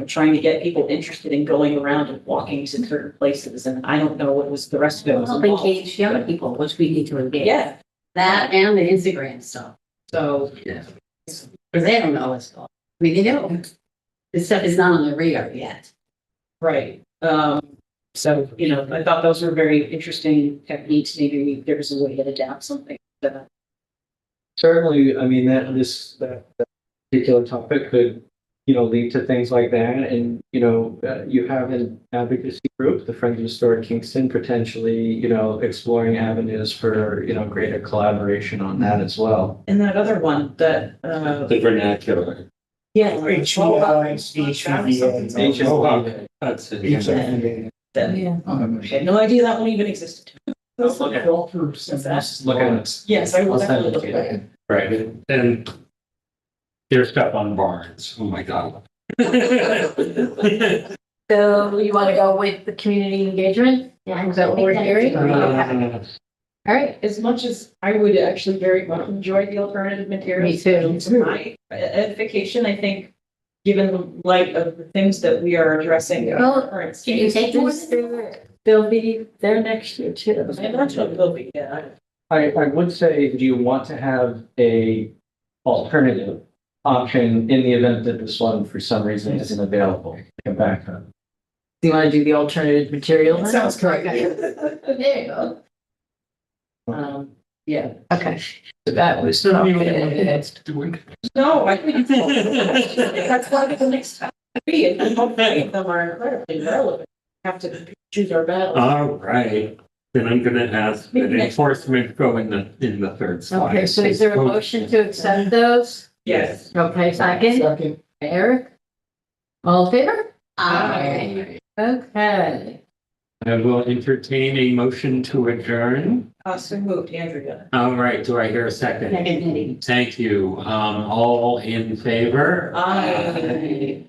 Trying to get people interested in going around and walking to certain places. And I don't know what was the rest of it was. Help involved. engage young people, which we need to engage. Yeah. That and the Instagram stuff. So Because they don't know what's going on. I mean, they do. This stuff is not on their radar yet. right. So I thought those were very interesting techniques. Maybe there was a way to adapt something to that. Certainly, I mean, that particular topic could, lead to things like that. And, you have an advocacy group, the Friends of Historic Kingston, potentially, exploring avenues for, greater collaboration on that as well. And that other one that The vernacular. yeah, HLPC. That's it. Yeah. that I had no idea that one even existed. Look at it. Yes, I will I'll send definitely it look to at you. it. Right, and there's stuff on barns, oh my God. So you want to go with the community engagement? Yeah. Is that what we're hearing? Okay. All right. As much as I would actually very much enjoy the alternative materials. Me too. For my edification, I think, given the light of the things that we are addressing. in Well, our current Can you state. take more? They'll be there next year too. I imagine it will be, yeah. I would say, do you want to have a alternative option in the event that this one, for some reason, isn't available? Come back. Do you want to do the alternative material? then? Sounds correct. There you go. Yeah. Okay. So that was. No, I think that's why the next three, and hopefully of them are incredibly relevant. Have to choose our battles. All right, then I'm gonna ask that enforcement go in the third slide. Okay, so is there a motion to accept those? Yes. Okay, second. Second. Eric? All in favor? Aye. Okay. I will entertain a motion to adjourn. So moved, Andrea. All right, do I hear a second? Second. Thank you. All in favor? Aye.